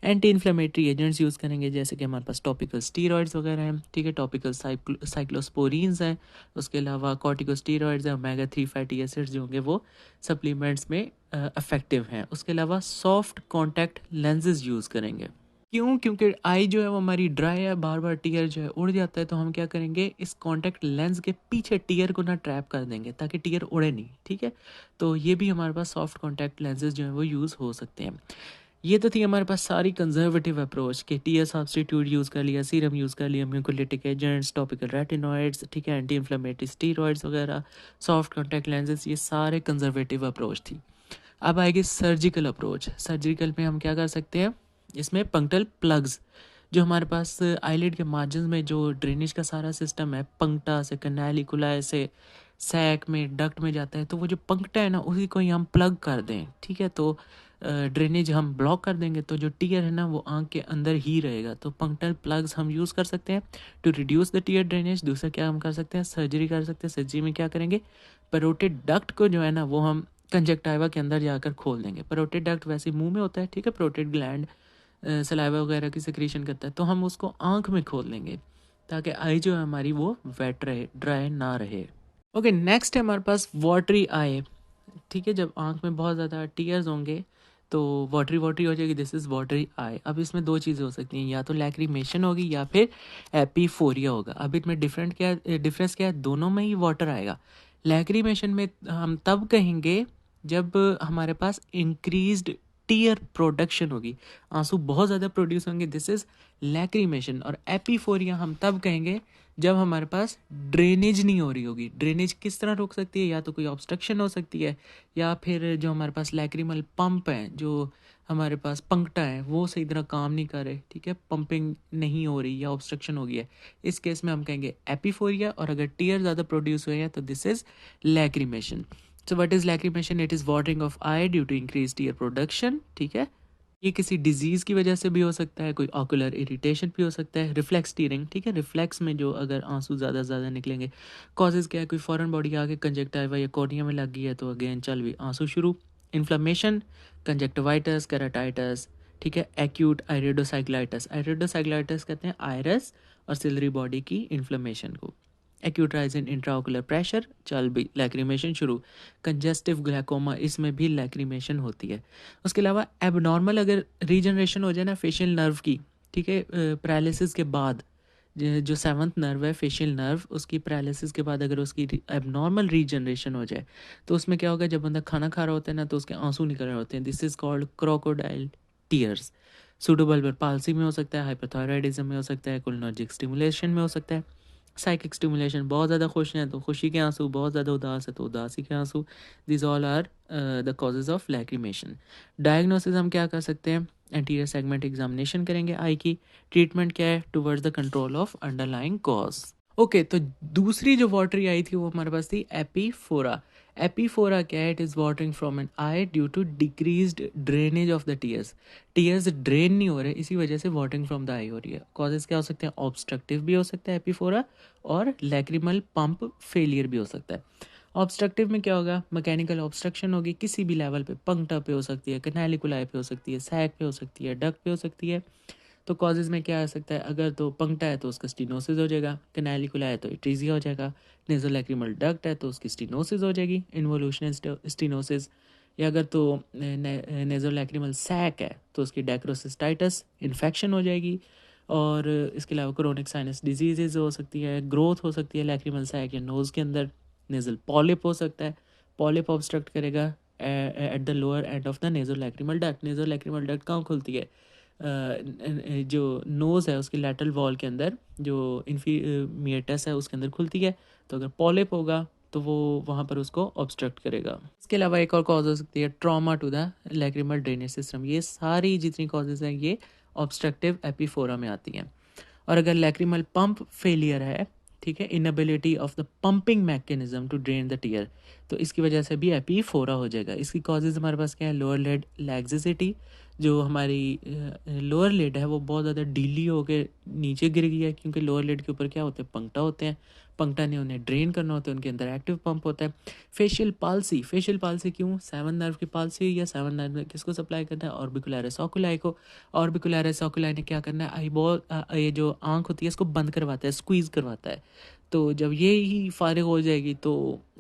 एंटी इन्फ्लेमेटरी एजेंट्स यूज़ करेंगे, जैसे कि हमारे पास टॉपिकल स्टीरॉइड्स वगैरह हैं, ठीक है, टॉपिकल साइक्लोस्पोरीन्स हैं। उसके अलावा कॉर्टिकोस्टीरॉइड्स हैं, ओमेगा 3 फैटी एसिड्स जो होंगे वो सप्लीमेंट्स में इफेक्टिव हैं। उसके अलावा सॉफ्ट कॉन्टैक्ट लेंसेज यूज़ करेंगे। क्यों, क्योंकि आई जो है वो हमारी ड्राई है, बार बार टीयर जो है उड़ जाता है, तो हम क्या करेंगे, इस कॉन्टैक्ट लेंस के पीछे टीयर को ना ट्रैप कर देंगे ताकि टीयर उड़े नहीं, ठीक है। तो ये भी हमारे पास सॉफ्ट कॉन्टैक्ट लेंसेज जो है वो यूज़ हो सकते हैं। ये तो थी हमारे पास सारी कंजर्वेटिव अप्रोच के टीयर सब्सटीट्यूट यूज़ कर लिया, सीरम यूज़ कर लिया, म्यूकोलिटिक एजेंट्स, टॉपिकल रेटिनॉइड्स, ठीक है, एंटी इन्फ्लेमेटरी स्टीरॉइड्स वगैरह, सॉफ्ट कॉन्टैक्ट लेंसेज, ये सारे कंजर्वेटिव अप्रोच थी। अब आएगी सर्जिकल अप्रोच। सर्जिकल में हम क्या कर सकते हैं, इसमें पंक्टल प्लग्स, जो हमारे पास आईलिड के मार्जिन में जो ड्रेनेज का सारा सिस्टम है, पंक्टा से कैनालिकुला से सैक में डक्ट में जाता है, तो वो जो पंक्टा है ना उसी को ही हम प्लग कर दें, ठीक है। तो ड्रेनेज हम ब्लॉक कर देंगे तो जो टीयर है ना वो आँख के अंदर ही रहेगा। तो पंक्टल प्लग्स हम यूज़ कर सकते हैं to reduce the tear drainage. दूसरा क्या हम कर सकते हैं, सर्जरी कर सकते हैं। सर्जरी में क्या करेंगे, पैरोटिड डक्ट को जो है ना वो हम कंजक्टिवा के अंदर जाकर खोल देंगे। पैरोटिड डक्ट वैसे मुंह में होता है, ठीक है, पैरोटिड ग्लैंड सलाइवा वगैरह की सिक्रीशन करता है, तो हम उसको आँख में खोल देंगे ताकि आई जो है हमारी वो वेट रहे, ड्राई ना रहे। ओके, नेक्स्ट है हमारे पास वाटरी आई, ठीक है। जब आँख में बहुत ज़्यादा टीयर्स होंगे तो वाटरी वाटरी हो जाएगी, दिस इज़ वाटरी आई। अब इसमें दो चीज़ें हो सकती हैं, या तो लैक्रीमेशन होगी या फिर एपीफोरिया होगा। अब इसमें डिफरेंस क्या है, दोनों में ही वाटर आएगा। लैक्रीमेशन में हम तब कहेंगे जब हमारे पास इंक्रीज्ड टीयर प्रोडक्शन होगी, आंसू बहुत ज़्यादा प्रोड्यूस होंगे, दिस इज़ लैक्रीमेशन। और एपीफोरिया हम तब कहेंगे जब हमारे पास ड्रेनेज नहीं हो रही होगी। ड्रेनेज किस तरह रोक सकती है, या तो कोई ऑब्स्ट्रक्शन हो सकती है, या फिर जो हमारे पास लैक्रिमल पंप हैं, जो हमारे पास पंक्टा है वो सही तरह काम नहीं कर रहे, ठीक है, पंपिंग नहीं हो रही या ऑब्स्ट्रक्शन हो गई है, इस केस में हम कहेंगे एपीफोरिया। और अगर टीयर ज़्यादा प्रोड्यूस हुए हैं तो this is lacrimation. So what is lacrimation, it is watering of eye due to increase tear production, ठीक है। ये किसी डिजीज़ की वजह से भी हो सकता है, कोई ऑकुलर इरिटेशन भी हो सकता है। रिफ्लेक्स टीयरिंग, ठीक है, रिफ्लेक्स में जो अगर आंसू ज़्यादा निकलेंगे, कॉजेज़ क्या है, कोई फॉरेन बॉडी आके कंजक्टिवा या कॉर्निया में लग गई है तो अगेन चल भी आंसू शुरू। इन्फ्लेमेशन, कंजक्टिवाइटिस, केराटाइटिस, ठीक है, एक्यूट आइरिडोसाइक्लाइटिस। आइरिडोसाइक्लाइटिस कहते हैं आयरस और सिलरी बॉडी की इन्फ्लेमेशन को। Acute rise in intraocular pressure, चल भी लैक्रिमेशन शुरू। कंजेस्टिव ग्लाइकोमा, इसमें भी लैक्रिमेशन होती है। उसके अलावा एबनॉर्मल अगर रीजनरेशन हो जाए ना फेशियल नर्व की, ठीक है, पैरालिसिस के बाद, जो सेवन्थ नर्व है फेशियल नर्व, उसकी पैरालिसिस के बाद अगर उसकी एबनॉर्मल रीजनरेशन हो जाए तो उसमें क्या होगा, जब बंदा खाना खा रहा होता है ना तो उसके आंसू निकल रहे होते हैं, this is called crocodile tears. Pseudobulbar palsy में हो सकता है, हाइपरथायराइडिज्म में हो सकता है, कोलिनर्जिक स्टिमुलेशन में हो सकता है, साइकिक स्टिमुलेशन, बहुत ज़्यादा खुश हैं तो खुशी के आंसू, बहुत ज़्यादा उदास है तो उदासी के आंसू। This all are the causes of lacrimation. Diagnosis हम क्या कर सकते हैं, एंटीरियर सेगमेंट एग्जामिनेशन करेंगे आई की। ट्रीटमेंट क्या है, towards the control of underlying cause. Okay, तो दूसरी जो वाटरी आई थी वो हमारे पास थी एपीफोरा। एपीफोरा क्या है, it is watering from an eye due to decreased drainage of the tears. Tears drain नहीं हो रहे, इसी वजह से वाटरिंग फ्रॉम द आई हो रही है। कॉजेज क्या हो सकते हैं, ऑब्स्ट्रक्टिव भी हो सकता है एपीफोरा, और लैक्रिमल पंप फेलियर भी हो सकता है। ऑब्स्ट्रक्टिव में क्या होगा, मैकेनिकल ऑब्स्ट्रक्शन होगी किसी भी लेवल पे, पंक्टा पे हो सकती है, कैनालिकुलाई पे हो सकती है, सैक पे हो सकती है, डक पे हो सकती है। तो कॉजेज में क्या आ सकता है, अगर तो पंक्टा है तो उसका स्टीनोसिस हो जाएगा, कैनालिकुला है तो इट्रीजिया हो जाएगा, नेजोलैक्रिमल डक्ट है तो उसकी स्टीनोसिस हो जाएगी, इन्वोल्यूशनल स्टीनोसिस। या अगर तो नेजोलैक्रिमल सैक है तो उसकी डेक्रोसिस्टाइटिस इन्फेक्शन हो जाएगी। और इसके अलावा क्रोनिक साइनस डिजीजेज हो सकती है, ग्रोथ हो सकती है लैक्रिमल सैक या नोज़ के अंदर, नेजल पॉलिप हो सकता है, पॉलिप ऑब्स्ट्रक्ट करेगा at the lower end of the nasolacrimal duct. Nasolacrimal duct कहाँ खुलती है, जो नोज़ है उसकी लैटरल वॉल के अंदर, जो इन्फीमियटस है उसके अंदर खुलती है। तो अगर पॉलिप होगा तो वो वहाँ पर उसको ऑब्स्ट्रक्ट करेगा। इसके अलावा एक और कॉज हो सकती है trauma to the lacrimal drainage system. ये सारी जितनी कॉजेज़ हैं ये ऑब्स्ट्रक्टिव एपीफोरा में आती हैं। और अगर लैक्रिमल पंप फेलियर है, ठीक है, inability of the pumping mechanism to drain the tear, तो इसकी वजह से भी एपीफोरा हो जाएगा। इसकी कॉजेज़ हमारे पास क्या है, लोअर लेड लैक्सिसिटी, जो हमारी लोअर लेड है वो बहुत ज़्यादा ढीली होकर नीचे गिर गई है, क्योंकि लोअर लेड के ऊपर क्या होते हैं, पंक्टा होते हैं, पंक्टा ने उन्हें ड्रेन करना होता है, उनके अंदर एक्टिव पंप होता है। फेशियल पाल्सी, फेशियल पाल्सी क्यों, सेवन नर्व की पाल्सी, या सेवन नर्व में किसको सप्लाई करना है, ऑर्बिकुलरिस ऑकुलाई को। ऑर्बिकुलरिस ऑकुलाई ने क्या करना है, आई बॉल, ये जो आँख होती है इसको बंद करवाता है, स्क्वीज़ करवाता है। तो जब ये ही फारिग हो जाएगी तो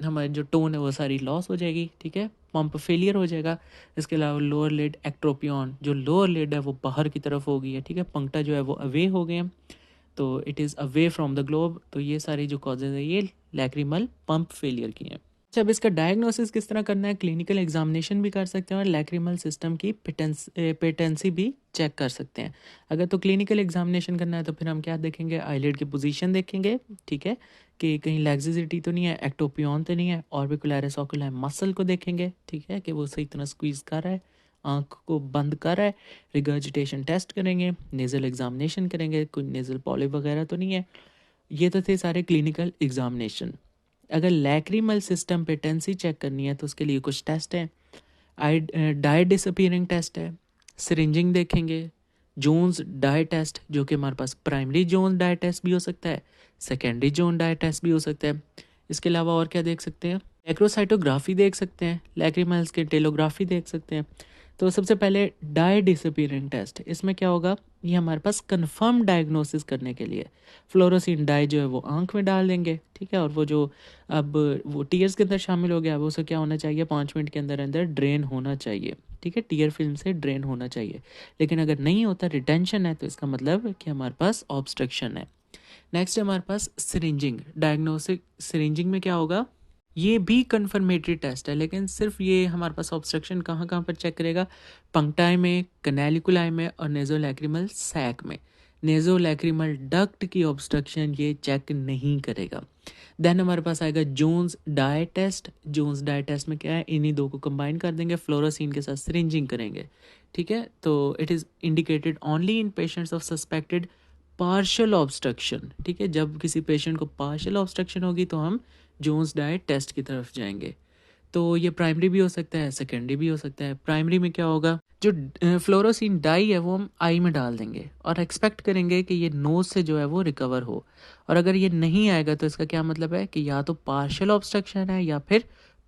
हमारी जो टोन है वो सारी लॉस हो जाएगी, ठीक है, पंप फेलियर हो जाएगा। इसके अलावा लोअर लिड एक्ट्रोपियन, जो लोअर लिड है वो बाहर की तरफ हो गई है, ठीक है, पंक्टा जो है वो अवे हो गए हैं, तो it is away from the globe. तो ये सारी जो कॉजेज है ये लैक्रिमल पंप फेलियर की हैं। अच्छा, अब इसका डायग्नोसिस किस तरह करना है, क्लिनिकल एग्जामिनेशन भी कर सकते हैं और लैक्रिमल सिस्टम की पेटेंसी भी चेक कर सकते हैं। अगर तो क्लिनिकल एग्जामिनेशन करना है तो फिर हम क्या देखेंगे, आईलिड की पोजीशन देखेंगे, ठीक है, कि कहीं लैक्सिसिटी तो नहीं है, एक्टोपियन तो नहीं है, ऑर्बिकुलरिस ऑकुलाई मसल को देखेंगे, ठीक है, कि वो सही तरह स्क्वीज़ कर रहा है, आँख को बंद कर रहा है। रिगर्जिटेशन टेस्ट करेंगे, नेज़ल एग्जामिनेशन करेंगे, कोई नेज़ल पॉलिप वगैरह तो नहीं है। ये तो थे सारे क्लिनिकल एग्जामिनेशन। अगर लैक्रिमल सिस्टम पेटेंसी चेक करनी है तो उसके लिए कुछ टेस्ट हैं। आई डाई डिसअपीयरिंग टेस्ट है, सिरिंजिंग देखेंगे, जोन्स डाई टेस्ट, जो कि हमारे पास प्राइमरी जोन डाई टेस्ट भी हो सकता है, सेकेंडरी जोन डाई टेस्ट भी हो सकता है। इसके अलावा और क्या देख सकते हैं, एक्रोसाइटोग्राफी देख सकते हैं, लैक्रिमल्स के टेलोग्राफी देख सकते हैं। तो सबसे पहले डाई डिसअपीयरिंग टेस्ट, इसमें क्या होगा, ये हमारे पास कंफर्म डायग्नोसिस करने के लिए फ्लोरोसिन डाई जो है वो आंख में डाल देंगे, ठीक है, और वो जो अब वो टीयर्स के अंदर शामिल हो गया, अब उसे क्या होना चाहिए, 5 मिनट के अंदर अंदर ड्रेन होना चाहिए, ठीक है, टीयर फिल्म से ड्रेन होना चाहिए। लेकिन अगर नहीं होता, रिटेंशन है, तो इसका मतलब कि हमारे पास ऑब्स्ट्रक्शन है। नेक्स्ट है हमारे पास सिरिंजिंग डायग्नोसिक। सिरिंजिंग में क्या होगा, ये भी कन्फर्मेटरी टेस्ट है, लेकिन सिर्फ ये हमारे पास ऑब्स्ट्रक्शन कहाँ कहाँ पर चेक करेगा, पंक्टाई में, कैनालिकुलाई में और नेजोलैक्रिमल सैक में। नेजोलैक्रिमल डक्ट की ऑब्स्ट्रक्शन ये चेक नहीं करेगा। देन हमारे पास आएगा Jones dye test. Jones dye test में क्या है, इन्हीं दो को कंबाइन कर देंगे, फ्लोरोसिन के साथ सिरिंजिंग करेंगे, ठीक है। तो it is indicated only in patients of suspected partial obstruction, ठीक है, जब किसी पेशेंट को पार्शियल ऑब्स्ट्रक्शन होगी तो हम जोन्स डाई टेस्ट की तरफ जाएंगे। तो ये प्राइमरी भी हो सकता है, सेकेंडरी भी हो सकता है। प्राइमरी में क्या होगा, जो फ्लोरोसिन डाई है वो हम आई में डाल देंगे और एक्सपेक्ट करेंगे कि ये नोज से जो है वो रिकवर हो। और अगर ये नहीं आएगा तो इसका क्या मतलब है कि या तो पार्शियल ऑब्स्ट्रक्शन है या फिर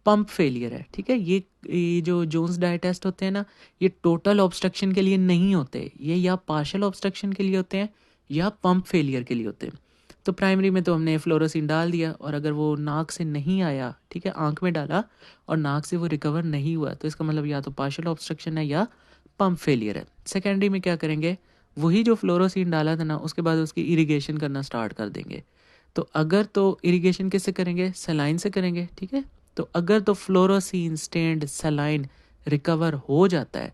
पंप फेलियर है, ठीक है। ये जो जोन्स डाई टेस्ट होते हैं ना, ये टोटल ऑब्स्ट्रक्शन के लिए नहीं होते, ये या पार्शियल ऑब्स्ट्रक्शन के लिए होते हैं या पंप फेलियर के लिए होते हैं। तो प्राइमरी में तो हमने फ्लोरोसिन डाल दिया, और अगर वो नाक से नहीं आया, ठीक है, आंख में डाला और नाक से वो रिकवर नहीं हुआ, तो इसका मतलब या तो पार्शियल ऑब्स्ट्रक्शन है या पंप फेलियर है। सेकेंडरी में क्या करेंगे, वही जो फ्लोरोसिन डाला था ना, उसके बाद उसकी इरिगेशन करना स्टार्ट कर देंगे। तो अगर तो इरिगेशन किससे करेंगे, सलाइन से करेंगे, ठीक है। तो अगर तो फ्लोरोसिन स्टेन्ड सलाइन रिकवर हो जाता है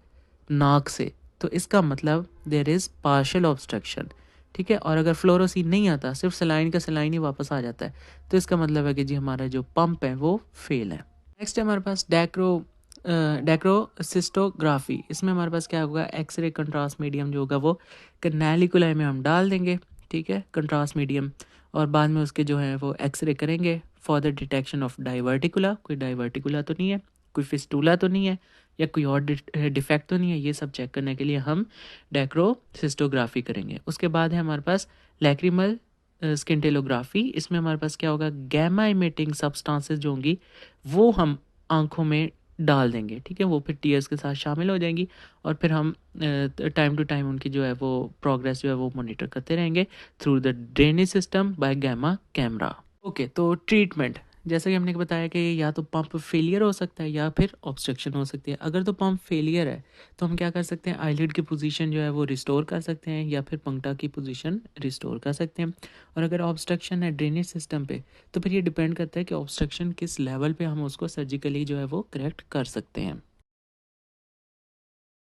नाक से, तो इसका मतलब देयर इज़ पार्शियल ऑब्स्ट्रक्शन, ठीक है। और अगर फ्लोरोसिन नहीं आता, सिर्फ सलाइन का सलाइन ही वापस आ जाता है, तो इसका मतलब है कि जी हमारा जो पंप है वो फेल है। नेक्स्ट है हमारे पास डेक्रोसिस्टोग्राफी। इसमें हमारे पास क्या होगा, एक्सरे कंट्रास्ट मीडियम जो होगा वो कैनालिकुलाई में हम डाल देंगे, ठीक है, कंट्रास्ट मीडियम। और बाद में उसके जो है वो एक्सरे करेंगे for the detection of diverticula, कोई डाइवर्टिकुला तो नहीं है, कोई फिस्टूला तो नहीं है, या कोई और डिफेक्ट तो नहीं है। ये सब चेक करने के लिए हम डेक्रोसिस्टोग्राफी करेंगे। उसके बाद है हमारे पास लैक्रिमल स्किंटेलोग्राफी। इसमें हमारे पास क्या होगा, गैमा इमिटिंग सब्सटेंसेस जो होंगी वो हम आंखों में डाल देंगे, ठीक है। वो फिर टीयर्स के साथ शामिल हो जाएंगी, और फिर हम टाइम टू टाइम उनकी जो है वो प्रोग्रेस जो है वो मॉनिटर करते रहेंगे through the drainage system by gamma camera. Okay, तो ट्रीटमेंट, जैसा कि हमने बताया कि या तो पंप फेलियर हो सकता है या फिर ऑब्स्ट्रक्शन हो सकती है। अगर तो पंप फेलियर है तो हम क्या कर सकते हैं, आईलिड की पोजीशन जो है वो रिस्टोर कर सकते हैं, या फिर पंक्टा की पोजीशन रिस्टोर कर सकते हैं। और अगर ऑब्स्ट्रक्शन है ड्रेनेज सिस्टम पे, तो फिर ये डिपेंड करता है कि ऑब्स्ट्रक्शन किस लेवल पे हम उसको सर्जिकली जो है वो करेक्ट कर सकते हैं।